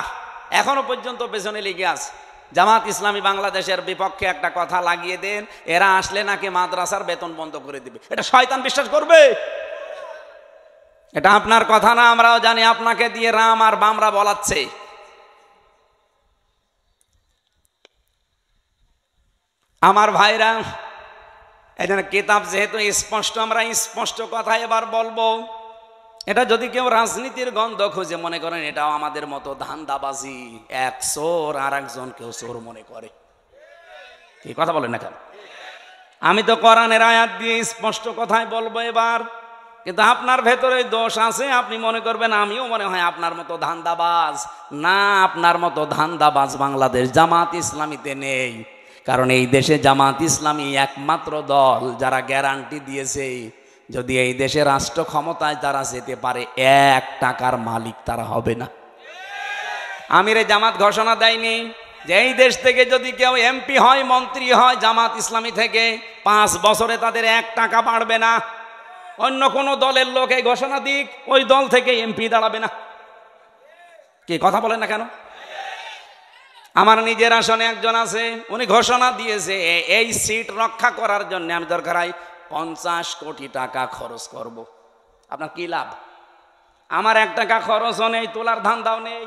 এখনো পর্যন্ত পেছনে লেগে আছে। জামাত ইসলামী বাংলাদেশের বিপক্ষে একটা কথা লাগিয়ে দেন, এরা আসলে নাকি মাদ্রাসার বেতন বন্ধ করে দিবে। এটা শয়তান বিশ্বাস করবে? এটা আপনার কথা না, আমরাও জানি। আপনাকে দিয়ে রাম আর বামরা বলাচ্ছে। আমার ভাইরা, এই জন্য কিতাব যেহেতু স্পষ্ট, আমরা স্পষ্ট কথা এবার বলবো। এটা যদি কেউ রাজনীতির গন্ধ খুঁজে মনে করেন এটাও আমাদের মতো ধান্দাবাজি, এক চোর আর একজন কেউ চোর মনে করে, কি কথা বলেন না কেন? আমি তো কোরআনের আয়াত দিয়ে স্পষ্ট কথাই বলবো এবার। কিন্তু আপনার ভেতরে দোষ আছে, আপনি মনে করবেন আমিও মনে হয় আপনার মতো ধান্দাবাজ। না, আপনার মতো ধান্দাবাজ বাংলাদেশ জামাত ইসলামীতে নেই। কারণ এই দেশে জামাত ইসলামী একমাত্র দল যারা গ্যারান্টি দিয়েছে যদি এই দেশে রাষ্ট্র ক্ষমতায় তারা যেতে পারে, 1 টাকার মালিক তারা হবে না। আমিরে জামাত ঘোষণা দেয়নি যে এই দেশ থেকে যদি কেউ এমপি হয়, মন্ত্রী হয় জামাত ইসলামী থেকে, 5 বছরে তাদের 1 টাকা বাড়বে না। অন্য কোন দলের লোক এই ঘোষণা দিক, ওই দল থেকে এমপি দাঁড়াবে না। কি কথা বলেন না কেন? আমার নিজের আসনে একজন আছে, উনি ঘোষণা দিয়েছে এই সিট রক্ষা করার জন্য আমি দরকার হয় 50 কোটি টাকা খরচ করব। আপনার কি লাভ? আমার 1 টাকা খরচও নেই, তোলার ধান্দাও নেই।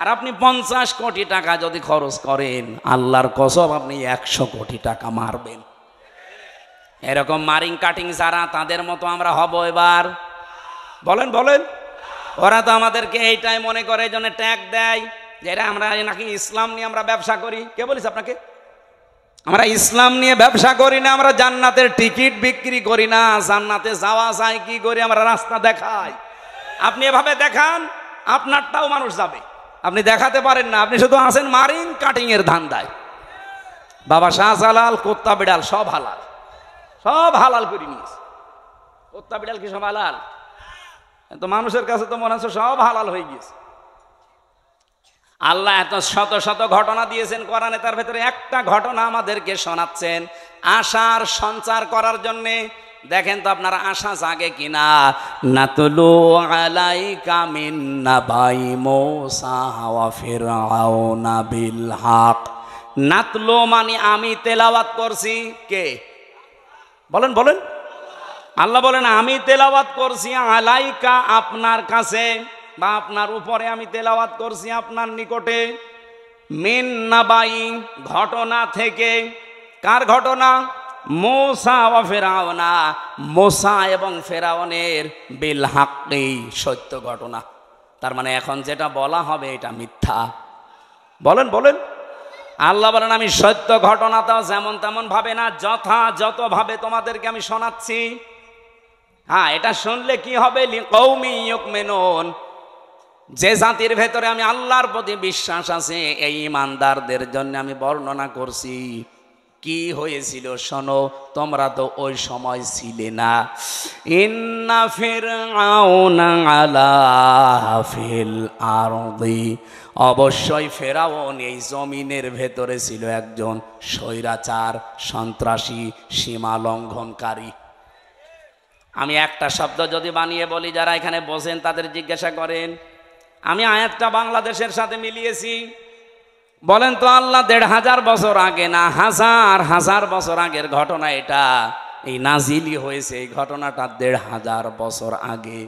আর আপনি 50 কোটি টাকা যদি খরচ করেন, আল্লাহর কসম আপনি 100 কোটি টাকা মারবেন। এরকম মারিং কাটিং যারা, তাদের মতো আমরা হব এবার? বলেন বলেন। ওরা তো আমাদেরকে এইটাই মনে করে, এই জন্য ট্যাগ দেয় যে এরা আমরা নাকি ইসলাম নিয়ে আমরা ব্যবসা করি। কে বলিস আপনাকে? আমরা ইসলাম নিয়ে ব্যবসা করি না, আমরা জান্নাতের টিকিট বিক্রি করি না। জান্নাতে যাওয়া যায় কি করে? আমরা রাস্তা দেখাই। আপনি এভাবে দেখান, আপনারটাও মানুষ যাবে। আপনি দেখাতে পারেন না, আপনি শুধু আছেন মারিং কাটিং এর ধান্দায়। বাবা শাহজালাল কুত্তা বিড়াল সব হালাল, সব হালাল করে নিয়েছে। কুত্তা বিড়াল কি সব হালাল? তো মানুষের কাছে তো মনে হচ্ছে সব হালাল হয়ে গিয়েছে। আল্লাহ এত শত শত ঘটনা দিয়েছেন কোরআনে, তার ভেতরে একটা ঘটনা আমাদেরকে শোনাচ্ছেন আশার সঞ্চার করার জন্যে। দেখেন তো আপনার আশা জাগে কিনা। নাতলু আলাইকা মিন নাবাই মূসা ওয়া ফিরআউনা বিল হক। নাতলু মানে আমি তেলাওয়াত করছি। কে বলেন বলেন? আল্লাহ বলেন আমি তেলাওয়াত করছি আলাইকা, আপনার কাছে বা আপনার উপরে আমি তেলাওয়াত করছি আপনার নিকটে। মিন নাবাই ঘটনা থেকে। কার ঘটনা? মূসা ওয়া ফিরআউনা, মূসা এবং ফেরাউনের বিল হাক্কি, সত্য ঘটনা। তার মানে এখন যেটা বলা হবে এটা মিথ্যা। বলেন বলেন। আল্লাহ বলেন আমি সত্য ঘটনাটাও যেমন তেমন ভাবে না, যথাযথভাবে তোমাদেরকে আমি শোনাচ্ছি। হ্যাঁ, এটা শুনলে কি হবে? লিকৌমি ইউমিনুন, যে জাতির ভেতরে আমি আল্লাহর প্রতি বিশ্বাস আছে এই ইমানদারদের জন্য আমি বর্ণনা করছি। কি হয়েছিল শোনো, তোমরা তো ওই সময় ছিলে না। ইন্না ফিরআউনা আলা ফিল আরদি, অবশ্যই ফেরাউন এই জমিনের ভেতরে ছিল একজন স্বৈরাচার, সন্ত্রাসী, সীমা লঙ্ঘনকারী। আমি একটা শব্দ যদি বানিয়ে বলি, যারা এখানে বসেন তাদের জিজ্ঞাসা করেন, আমি আয়াতটা বাংলাদেশের সাথে মিলিয়েছি। বলেন তো আল্লাহ ১৫০০ বছর আগে না হাজার হাজার বছর আগের ঘটনা এটা? এই নাজিলি হয়েছে এই ঘটনাটা ১৫০০ বছর আগে।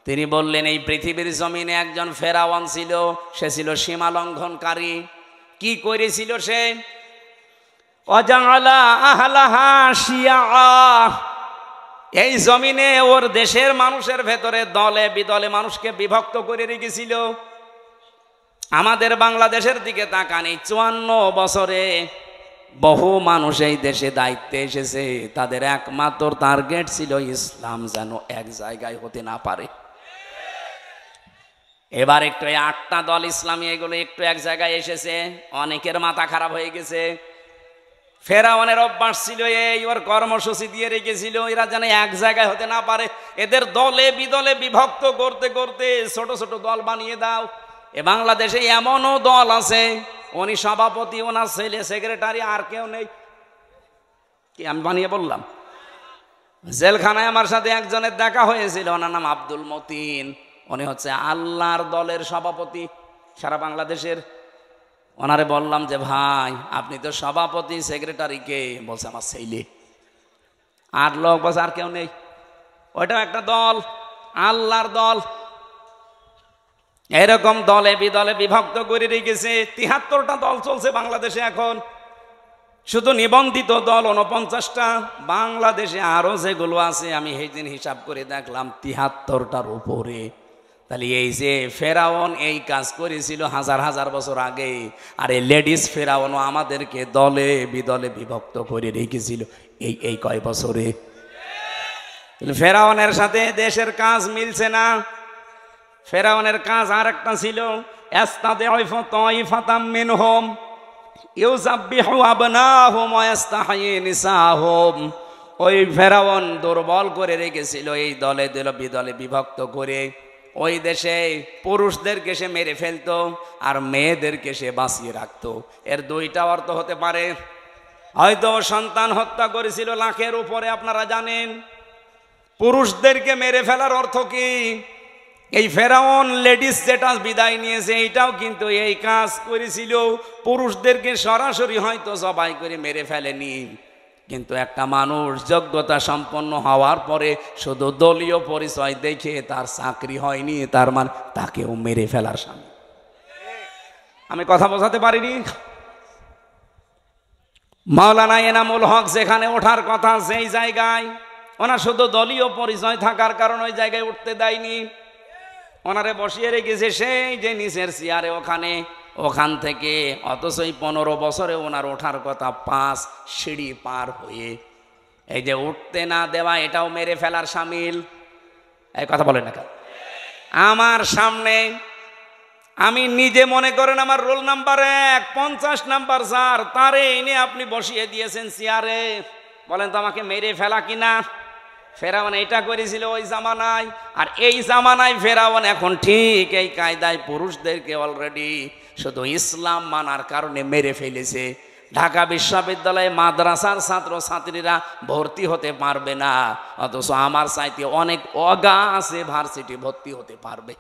তিনি বললেন এই পৃথিবীর জমিনে একজন ফেরাউন ছিল, সে ছিল সীমা লঙ্ঘনকারী। কি করেছিল সে? ওয়াজআলা আহলাহা শিয়া, এই জমিনে ওর দেশের মানুষের ভেতরে দলে বিদলে মানুষকে বিভক্ত করে রেখেছিল। আমাদের বাংলাদেশের দিকে তাকান, এই ৫৪ বছরে বহু মানুষ এই দেশে দায়িত্বে এসেছে, তাদের একমাত্র টার্গেট ছিল ইসলাম যেন এক জায়গায় হতে না পারে। এবার একটু ৮টা দল ইসলামী এগুলো একটু এক জায়গায় এসেছে, অনেকের মাথা খারাপ হয়ে গেছে। ফেরাউনের অভ্যাস ছিল এই, ওর কর্মসূচি দিয়ে রেখেছিল এরা যেন এক জায়গায় হতে না পারে। এদের দলে বিদলে বিভক্ত করতে করতে ছোট ছোট দল বানিয়ে দাও। এ বাংলাদেশে এমনও দল আছে, উনি সভাপতি, ওনার ছেলে সেক্রেটারি, আর কেউ নেই। কি আমি বানিয়ে বললাম? জেলখানায় আমার সাথে একজনের দেখা হয়েছিল, ওনার নাম আব্দুল মতিন। উনি হচ্ছে আল্লাহর দলের সভাপতি সারা বাংলাদেশের। ওনারে বললাম যে ভাই আপনি তো সভাপতি, সেক্রেটারি কে? বলছে আমার ছেলে। ৮ লোক, বলছে আর কেউ নেই। ওইটাও একটা দল, আল্লাহর দল। এরকম দলে বিদলে বিভক্ত করে রেখেছে। ৭৩টা দল চলছে বাংলাদেশে এখন, শুধু নিবন্ধিত দল ৪৯টা। বাংলাদেশে আরো যেগুলো আছে আমি সেই দিন হিসাব করে দেখলাম ৭৩টার উপরে। তাহলে এই যে ফেরাউন এই কাজ করেছিল হাজার হাজার বছর আগে, আর এই লেডিস ফেরাউনও আমাদেরকে দলে বিদলে বিভক্ত করে রেখেছিল এই কয় বছরে। ফেরাউনের সাথে দেশের কাজ মিলছে না। ফেরাউনের কাজ আর একটা ছিল, ইস্তাদিফু তাইফাতাম মিনহুম ইউযাব্বিহু আবনাহুম ওয়া ইস্তাহয়ী নিসাহুম। ওই ফেরাউন দুর্বল করে রেখেছিল এই দলে দলে বিদলে বিভক্ত করে। ওই দেশে পুরুষদেরকে সে মেরে ফেলতো আর মেয়েদেরকে সে বাঁচিয়ে রাখতো। এর দুইটা অর্থ হতে পারে, হয়তো সন্তান হত্যা করেছিল লাখের উপরে, আপনারা জানেন। পুরুষদেরকে মেরে ফেলার অর্থ কি? এই ফেরাউন লেডিস যেটা বিদায় নিয়েছে এইটাও কিন্তু এই কাজ করেছিল, পুরুষদেরকে সরাসরি হয়তো জবাই করে মেরে ফেলেনি, কিন্তু একটা মানুষ যোগ্যতা সম্পন্ন হওয়ার পরে শুধু দলীয় পরিচয় দেখে তার চাকরি হয়নি, তার মানে তাকেও মেরে ফেলার সামনে। আমি কথা বোঝাতে পারিনি? মাওলানা এনামুল হক যেখানে ওঠার কথা সেই জায়গায় ওনার শুধু দলীয় পরিচয় থাকার কারণে ওই জায়গায় উঠতে দেয়নি, ওনারে বসিয়ে রেখেছে সেই যে নিচের চেয়ারে ওখান থেকে, অথচ এই 15 বছরে ওনার ওঠার কথা 5 সিঁড়ি পার হয়ে। এই যে উঠতে না দেওয়া এটাও মেরে ফেলার শামিল। এই কথা বলেন না কেন? আমার সামনে আমি নিজে মনে করেন আমার রোল নাম্বার 1, 50 নাম্বার স্যার, তারে এনে আপনি বসিয়ে দিয়েছেন চেয়ারে, বলেন তো আমাকে মেরে ফেলা কিনা? ফেরাউন এটা করেছিল ওই জামানায়, আর এই জামানায় ফেরাউন এখন ঠিক এই কায়দায় পুরুষদেরকে অলরেডি শুধু ইসলাম মানার কারণে মেরে ফেলেছে। ঢাকা বিশ্ববিদ্যালয়ে মাদ্রাসার ছাত্র ছাত্রীরা ভর্তি হতে পারবে না, অথচ আমার চাইতে অনেক অগা আছে ভার্সিটি ভর্তি হতে পারবে।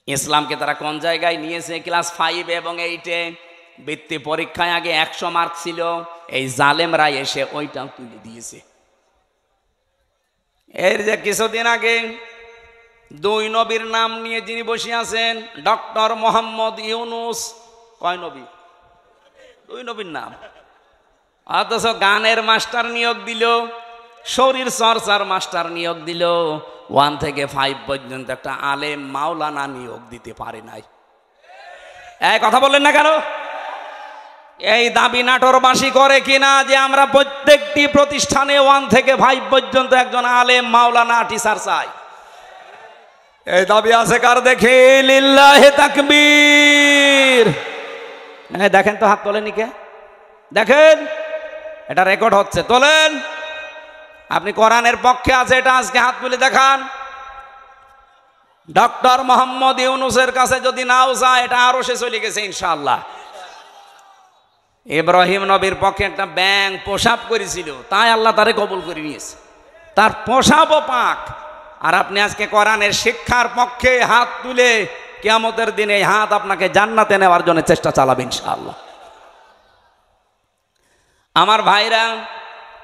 ইসলামকে তারা কোন জায়গায় নিয়েছে? ক্লাস 5 এবং 8-এ বৃত্তি পরীক্ষায় আগে 100 মার্ক ছিল, এই জালেমরা এসে ওইটাও তুলে দিয়েছে। এর যে কিছুদিন আগে 2 নবীর নাম নিয়ে যিনি বসে আছেন, ডক্টর মোহাম্মদ ইউনুস, কয় নবী? 2 নবীর নাম, অথচ গানের মাস্টার নিয়োগ দিল, শরীর চর্চার মাস্টার নিয়োগ দিল, 1 থেকে 5 পর্যন্ত একটা আলেম মাওলানা নিয়োগ দিতে পারে নাই। এই কথা বললেন না কেন? এই দাবি নাটোরবাসী করে কিনা যে আমরা প্রত্যেকটি প্রতিষ্ঠানে 1 থেকে 5 পর্যন্ত একজন আলেম মাওলানা টিচার চাই? এই দাবি আছে কার? দেখে লিল্লাহি তাকবীর। দেখেন তো, হাত তোলেন কে? দেখেন, এটা রেকর্ড হচ্ছে, তোলেন। আপনি কোরআনের পক্ষে আছে এটা আজকে হাত তুলে দেখান। ডক্টর মোহাম্মদ ইউনুসের কাছে যদি নাও যায়, এটা আরো সে চলে গেছে ইনশাআল্লাহ। ইব্রাহিম নবীর পক্ষে একটা ব্যাঙ পোশাক করেছিল, তাই আল্লাহ তারে কবুল করে নিয়েছে, তার পোশাকও পাক। আর আপনি আজকে কোরআনের শিক্ষার পক্ষে হাত তুলে কিয়ামতের দিনে এই হাত আপনাকে জান্নাতে নেওয়ার জন্য চেষ্টা চালাবে ইনশাআল্লাহ। আমার ভাইরা,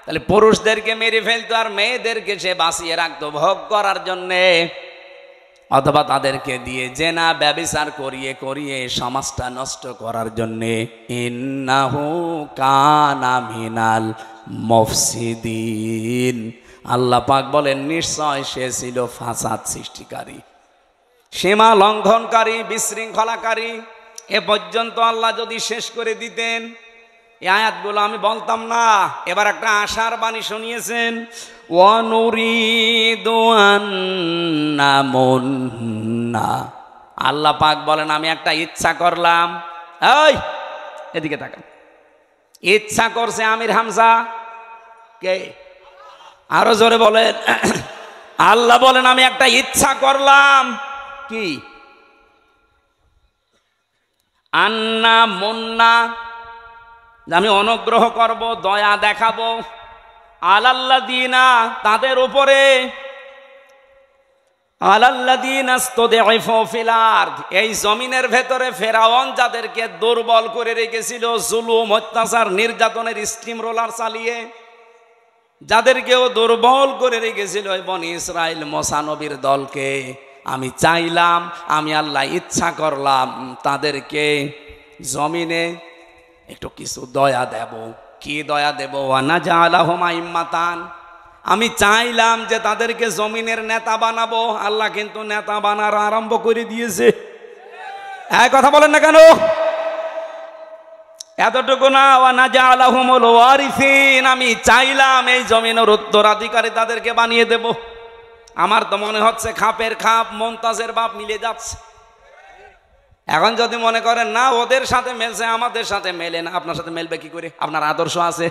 তাহলে পুরুষদেরকে মেরে ফেলতো আর মেয়েদেরকে সে বাঁচিয়ে রাখতো ভোগ করার জন্যে, অথবা তাদেরকে দিয়ে জেনা ব্যভিচার করিয়ে করিয়ে সমাজটা নষ্ট করার জন্যে। ইন্নাহু কানা মিনাল মুফসিদিন, আল্লাহ পাক বলেন নিশ্চয় সে ছিল ফাসাদ সৃষ্টিকারী, সীমা লঙ্ঘনকারী, বিশৃঙ্খলাকারী। এ পর্যন্ত আল্লাহ যদি শেষ করে দিতেন, এই আয়াতগুলো আমি বলতাম না। এবার একটা আশার বাণী শুনিয়েছেন, ওয়ানুরিদু আন্নামুন্না, আল্লাহ পাক বলেন আমি একটা ইচ্ছা করলাম। এই এদিকে তাকান, ইচ্ছা করছে আমির হামজা কে? আরো জোরে বলেন। আল্লাহ বলেন আমি একটা ইচ্ছা করলাম। কি? আন্না মুন্না, আমি অনুগ্রহ করব, দয়া দেখাবো, আলাল্লাযিনা, তাদের উপরে, আলাল্লাযিনা ইসতাদঈফু ফিল আরদ, এই জমিনের ভেতরে ফেরাউন যাদেরকে দুর্বল করে রেখেছিল, জুলুম, অত্যাচার, নির্যাতনের স্টিম রোলার চালিয়ে যাদেরকেও দুর্বল করে রেখেছিল বনি ইসরাইল মুসা নবীর দলকে, আমি চাইলাম, আমি আল্লাহ ইচ্ছা করলাম তাদেরকে জমিনে একটু কিছু দয়া দেব। কি দয়া দেব? ওয়ানাজআলাহুম আইম্মাতান, আমি চাইলাম যে তাদেরকে জমিনের নেতা বানাবো। আল্লাহ কিন্তু নেতা বানার আরম্ভ করে দিয়েছে। এক কথা বলেন না কেন? এতটুকু না, ওয়ানাজআলাহুমুল ওয়ারিসিন, আমি চাইলাম এই জমিনের উত্তরাধিকারী তাদেরকে বানিয়ে দেব। আমার তো মনে হচ্ছে খাপের খাপ মুমতাজের বাপ মিলে যাচ্ছে। এখন যদি মনে করেন না ওদের সাথে মেলছে, আমাদের সাথে মেলে না, আপনার সাথে মেলবে কি করে? আপনার আদর্শ আছে,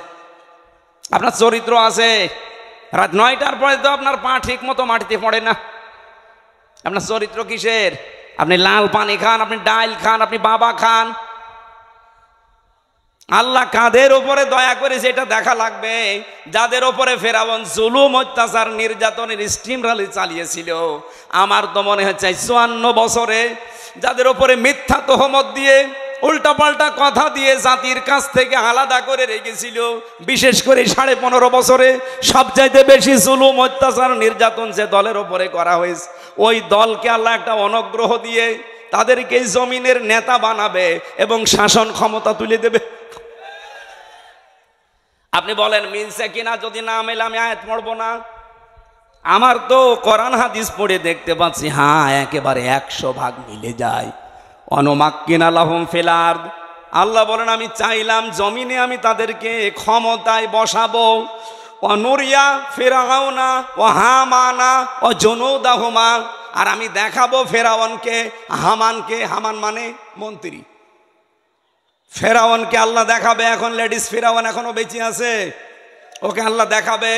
আপনার চরিত্র আছে। রাত 9টার পরে তো আপনার পা ঠিক মতো মাটিতে পড়ে না। আপনার চরিত্র কিসের? আপনি লাল পানি খান, আপনি ডাইল খান, আপনি বাবা খান, আল্লাহ কাদের উপরে দয়া করেছে এটা দেখা লাগবে। যাদের উপরে ফেরাউন জুলুম অত্যাচার নির্যাতনের স্টিম রালি চালিয়েছিল, আমার তো মনে হচ্ছে 54 বছরে যাদের উপরে মিথ্যা তহমত দিয়ে উল্টাপাল্টা কথা দিয়ে জাতির কাছ থেকে আলাদা করে রেখেছিল, বিশেষ করে 15.5 বছরে সবচাইতে বেশি জুলুম অত্যাচার নির্যাতন যে দলের উপরে করা হয়েছে, ওই দলকে আল্লাহ একটা অনুগ্রহ দিয়ে তাদেরকে জমিনের নেতা বানাবে এবং শাসন ক্ষমতা তুলে দেবে। আপনি বলেন মিলছে কিনা? যদি না মেলে আমি আয়াত পড়বো না। আমার তো কোরআন হাদিস পড়ে দেখতে পাচ্ছি, হ্যাঁ একেবারে 100% মিলে যায়। অনুমাক্কিনা লাহুম ফিল আরদ, আল্লাহ বলেন আমি চাইলাম জমিনে আমি তাদেরকে ক্ষমতায় বসাবো। অনুরিয়া ফিরআউনা ও হামানা ও জুনুদাহুমা, আর আমি দেখাবো ফেরাউনকে হামানকে, হামান মানে মন্ত্রী, ফেরাউনকে আল্লাহ দেখাবে। এখন লেডিস ফেরাউন এখনো বেঁচে আছে, ওকে আল্লাহ দেখাবে।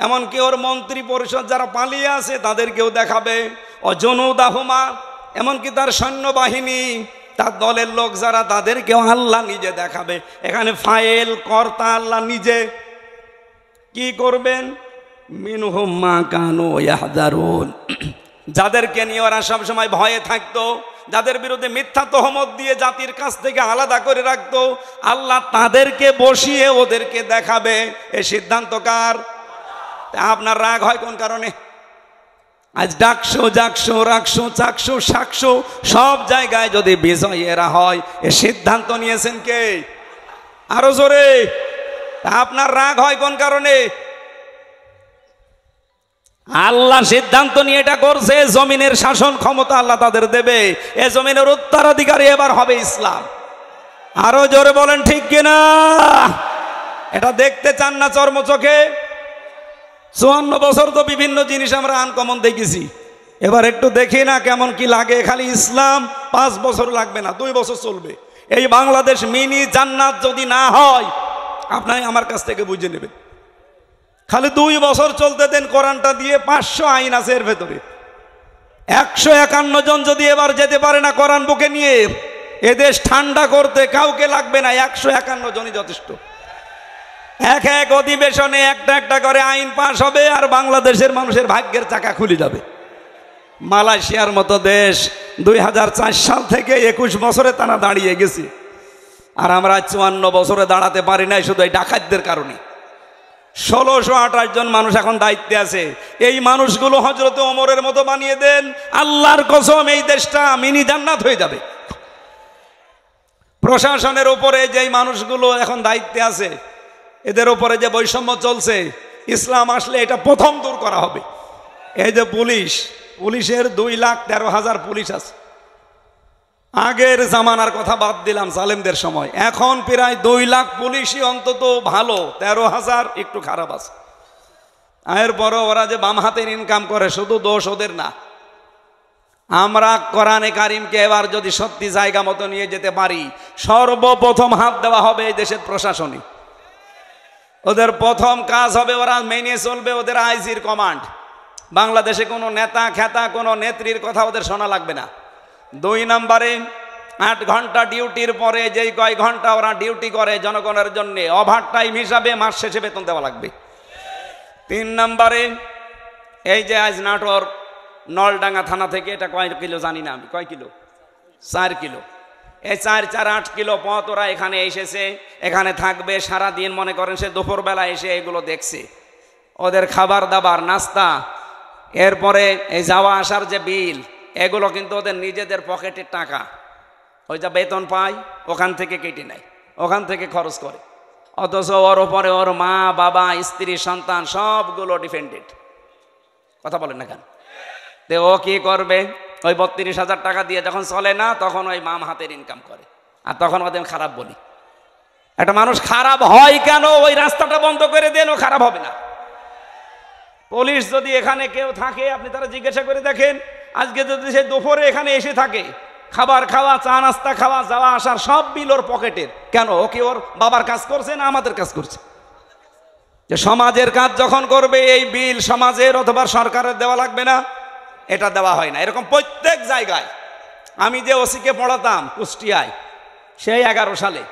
এমনকি ওর মন্ত্রী পরিষদ যারা পালিয়ে আছে তাদেরকেও দেখাবে। ও জুনুদাহুমা, এমনকি তার সৈন্যবাহিনী, তার দলের লোক যারা, তাদেরকেও আল্লাহ নিজে দেখাবে। এখানে ফাইল কর্তা আল্লাহ নিজে। কি করবেন? মিনহুম মা কানু ইয়াহযারুন, যাদেরকে নিয়ে ওরা সবসময় ভয়ে থাকতো, যাদের বিরুদ্ধে মিথ্যা তহমত দিয়ে জাতির কাছ থেকে আলাদা করে রাখতো, আল্লাহ তাদেরকে বসিয়ে ওদেরকে দেখাবে। এই সিদ্ধান্ত কার? আপনার রাগ হয় কোন কারণে? আজ ডাকশো জাকশো রাখশো চাকশো শাকশো সব জায়গায় যদি বিজয়ীরা হয়, এ সিদ্ধান্ত নিয়েছেন কে? আরো জোরে। আপনার রাগ হয় কোন কারণে? আল্লাহ সিদ্ধান্ত নিয়ে এটা করছে, জমিনের শাসন ক্ষমতা আল্লাহ তাদের দেবে। এ জমিনের উত্তরাধিকারী এবার হবে ইসলাম। আরো জোরে বলেন ঠিক কিনা? এটা দেখতে চান না চর্ম চোখে? 54 বছর তো বিভিন্ন জিনিস আমরা আনকমন দেখেছি, এবার একটু দেখি না কেমন কি লাগে। খালি ইসলাম 5 বছর লাগবে না, 2 বছর চলবে। এই বাংলাদেশ মিনি জান্নাত যদি না হয়, আপনারা আমার কাছ থেকে বুঝে নেবেন। খালি 2 বছর চলতে দেন কোরআনটা দিয়ে। 500 আইন আছে এর ভেতরে। 151 জন যদি এবার যেতে পারে না কোরআন বুকে নিয়ে, এদেশ ঠান্ডা করতে কাউকে লাগবে না, 151 জনই যথেষ্ট। এক এক অধিবেশনে একটা একটা করে আইন পাশ হবে, আর বাংলাদেশের মানুষের ভাগ্যের চাকা খুলে যাবে। মালয়েশিয়ার মতো দেশ 2004 সাল থেকে 21 বছরে তারা দাঁড়িয়ে গেছে, আর আমরা 54 বছরে দাঁড়াতে পারি নাই, শুধু এই ডাকাতদের কারণে। 1628 জন মানুষ এখন দায়িত্বে আছে। এই মানুষগুলো হযরত ওমরের মতো বানিয়ে দেন, আল্লাহর কসম এই দেশটা মিনি জান্নাত হয়ে যাবে। প্রশাসনের উপরে যেই মানুষগুলো এখন দায়িত্বে আছে, এদের উপরে যে বৈষম্য চলছে, ইসলাম আসলে এটা প্রথম দূর করা হবে। এই যে পুলিশের 2,13,000 পুলিশ আছে। আগের জামানার কথা বাদ দিলাম, জালেমদের সময়, এখন প্রায় 2 লাখ পুলিশই অন্তত ভালো, 13,000 একটু খারাপ আছে। এরপরও ওরা যে বাম হাতের ইনকাম করে, শুধু দোষ ওদের না। আমরা কোরআনে কারিমকে এবার যদি সত্যি জায়গা মতো নিয়ে যেতে পারি, সর্বপ্রথম হাত দেওয়া হবে এই দেশের প্রশাসনে। ওদের প্রথম কাজ হবে, ওরা মেনে চলবে ওদের আইজির কমান্ড। বাংলাদেশে কোনো নেতা খেতা কোনো নেত্রীর কথা ওদের শোনা লাগবে না। 2 নম্বরে 8 ঘন্টা ডিউটির পরে যেই কয় ঘন্টা ওরা ডিউটি করে জনগণের জন্য, ওভার টাইম হিসাবে মাস শেষে বেতন দেওয়া লাগবে। 3 নম্বরে এই যে আজ নাটোর নলডাঙ্গা থানা থেকে, এটা কয় কিলো জানি না আমি, কয় কিলো? 4 কিলো। এই 4-8 কিলো পথ ওরা এখানে এসেছে, এখানে থাকবে সারাদিন। মনে করেন সে দুপুরবেলা এসে এগুলো দেখছে, ওদের খাবার দাবার নাস্তা, এরপরে এই যাওয়া আসার যে বিল, এগুলো কিন্তু ওদের নিজেদের পকেটের টাকা। ওই যা বেতন পায় ওখান থেকে কেটে নেয়, ওখান থেকে খরচ করে। অথচ ওর ওপরে ওর মা বাবা স্ত্রী সন্তান সবগুলো ডিপেন্ডেন্ট। কথা বলেন না কেন? তো ও কি করবে? ওই 32,000 টাকা দিয়ে যখন চলে না, তখন ওই মাম হাতের ইনকাম করে, আর তখন ওদের খারাপ বলি। একটা মানুষ খারাপ হয় কেন? ওই রাস্তাটা বন্ধ করে দেন, ও খারাপ হবে না। পুলিশ যদি এখানে কেউ থাকে, আপনি তারা জিজ্ঞাসা করে দেখেন, আজকে যদি সে দুপুরে এখানে এসে থাকে, খাবার খাওয়া, চা নাস্তা খাওয়া, যাওয়া আসার সব বিল ওর পকেটের। কেন? ও কি ওর বাবার কাজ করছে না আমাদের কাজ করছে? যে সমাজের কাজ যখন করবে, এই বিল সমাজের অথবা সরকারের দেওয়া লাগবে না? এটা দেওয়া হয় না। এরকম প্রত্যেক জায়গায়। আমি যে ওসিকে পড়াতাম কুষ্টিয়ায়, সেই 11 সালে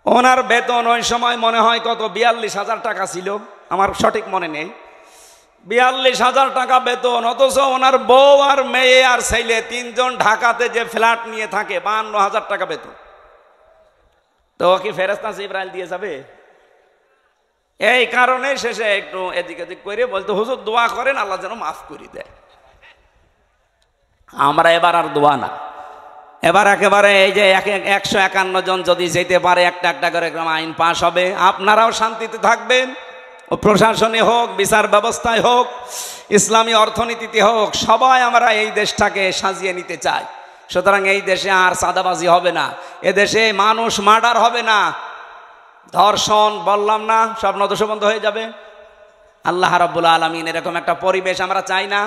ওনার বেতন ওই সময় মনে হয় কত 42,000 টাকা ছিল, আমার সঠিক মনে নেই। 42,000 টাকা বেতন, অথচ ওনার বউ আর মেয়ে আর ছেলে তিনজন ঢাকাতে যে ফ্ল্যাট নিয়ে থাকে 52,000 টাকা বেতন। তো কি ফেরেশতা জিবরাইল দিয়ে যাবে? এই কারণে শেষে একটু এদিক এদিক করে বলতো, হুজুর দোয়া করেন আল্লাহ যেন মাফ করে দেয়। আমরা এবার আর দোয়া না, এবার একেবারে এই যে 151 জন যদি যেতে পারে একটা একটা করে আইন পাশ হবে, আপনারাও শান্তিতে থাকবেন, ও প্রশাসনে হোক, বিচার ব্যবস্থায় হোক, ইসলামী অর্থনীতিতে হোক, সবাই আমরা এই দেশটাকে সাজিয়ে নিতে চাই। সুতরাং এই দেশে আর চাঁদাবাজি হবে না, এ দেশে মানুষ মার্ডার হবে না, ধর্ষণ বললাম না, সব নদশবন্ধ হয়ে যাবে। আল্লাহ রাব্বুল আলামিন এরকম একটা পরিবেশ আমরা চাই না।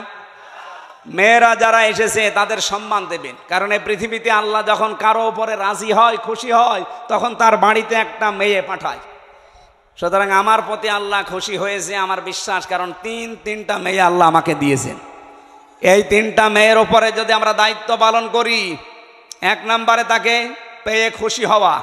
মেয়েরা যারা এসেছে তাদের সম্মান দেবেন, কারণ এই পৃথিবীতে আল্লাহ যখন কারো উপরে রাজি হয়, খুশি হয়, তখন তার বাড়িতে একটা মেয়ে পাঠায়। সুতরাং আমার প্রতি আল্লাহ খুশি হয়েছে আমার বিশ্বাস, কারণ তিনটা মেয়ে আল্লাহ আমাকে দিয়েছেন। এই 3টা মেয়ের উপরে যদি আমরা দায়িত্ব পালন করি, 1 নম্বরে তাকে পেয়ে খুশি হওয়া,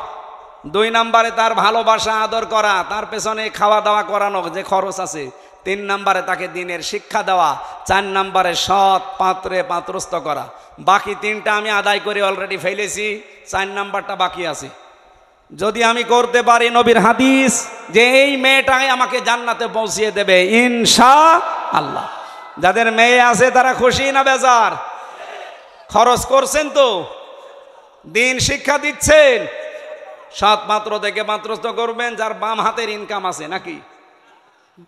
2 নম্বরে তার ভালোবাসা আদর করা, তার পেছনে খাওয়া দাওয়া করানো যে খরচ আছে, 3 নম্বরে তাকে দিনের শিক্ষা দেওয়া, 4 নম্বরে সৎ পাত্রে পাত্রস্থ করা। বাকি 3টা আমি আদায় করে অলরেডি ফেলেছি, 4 নম্বরটা বাকি আছে। যদি আমি করতে পারি, নবীর হাদিস যে এই মেয়েটাই আমাকে জান্নাতে পৌঁছিয়ে দেবে ইনশাআল্লাহ। যাদের মেয়ে আছে তারা খুশি না বেজার? খরচ করছেন তো, দিন শিক্ষা দিচ্ছেন, সৎ পাত্র থেকে পাত্রস্থ করবেন, যার বাম হাতের ইনকাম আছে নাকি।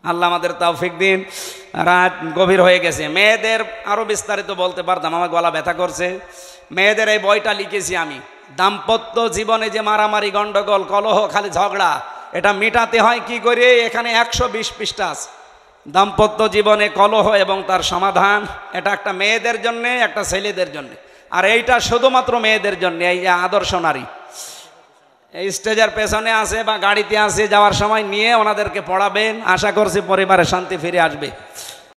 আল্লাহ আমাদের তৌফিক দিন। রাত গভীর হয়ে গেছে, মেয়েদের আরো বিস্তারিত বলতে পারতাম, আমার গলা ব্যথা করছে। মেয়েদের এই বইটা লিখেছি আমি, দাম্পত্য জীবনে যে মারামারি, গন্ডগোল, কলহ, খালি ঝগড়া, এটা মেটাতে হয় কি করে। এখানে 120 পৃষ্ঠা আছে, দাম্পত্য জীবনে কলহ এবং তার সমাধান। এটা একটা মেয়েদের জন্য, একটা ছেলেদের জন্য, আর এইটা শুধুমাত্র মেয়েদের জন্য। এই যে আদর্শ নারী এই স্টেজের পেছনে আছে বা গাড়িতে আছে, যাওয়ার সময় নিয়ে ওনাদেরকে পড়াবেন। আশা করছি পরিবারে শান্তি ফিরে আসবে।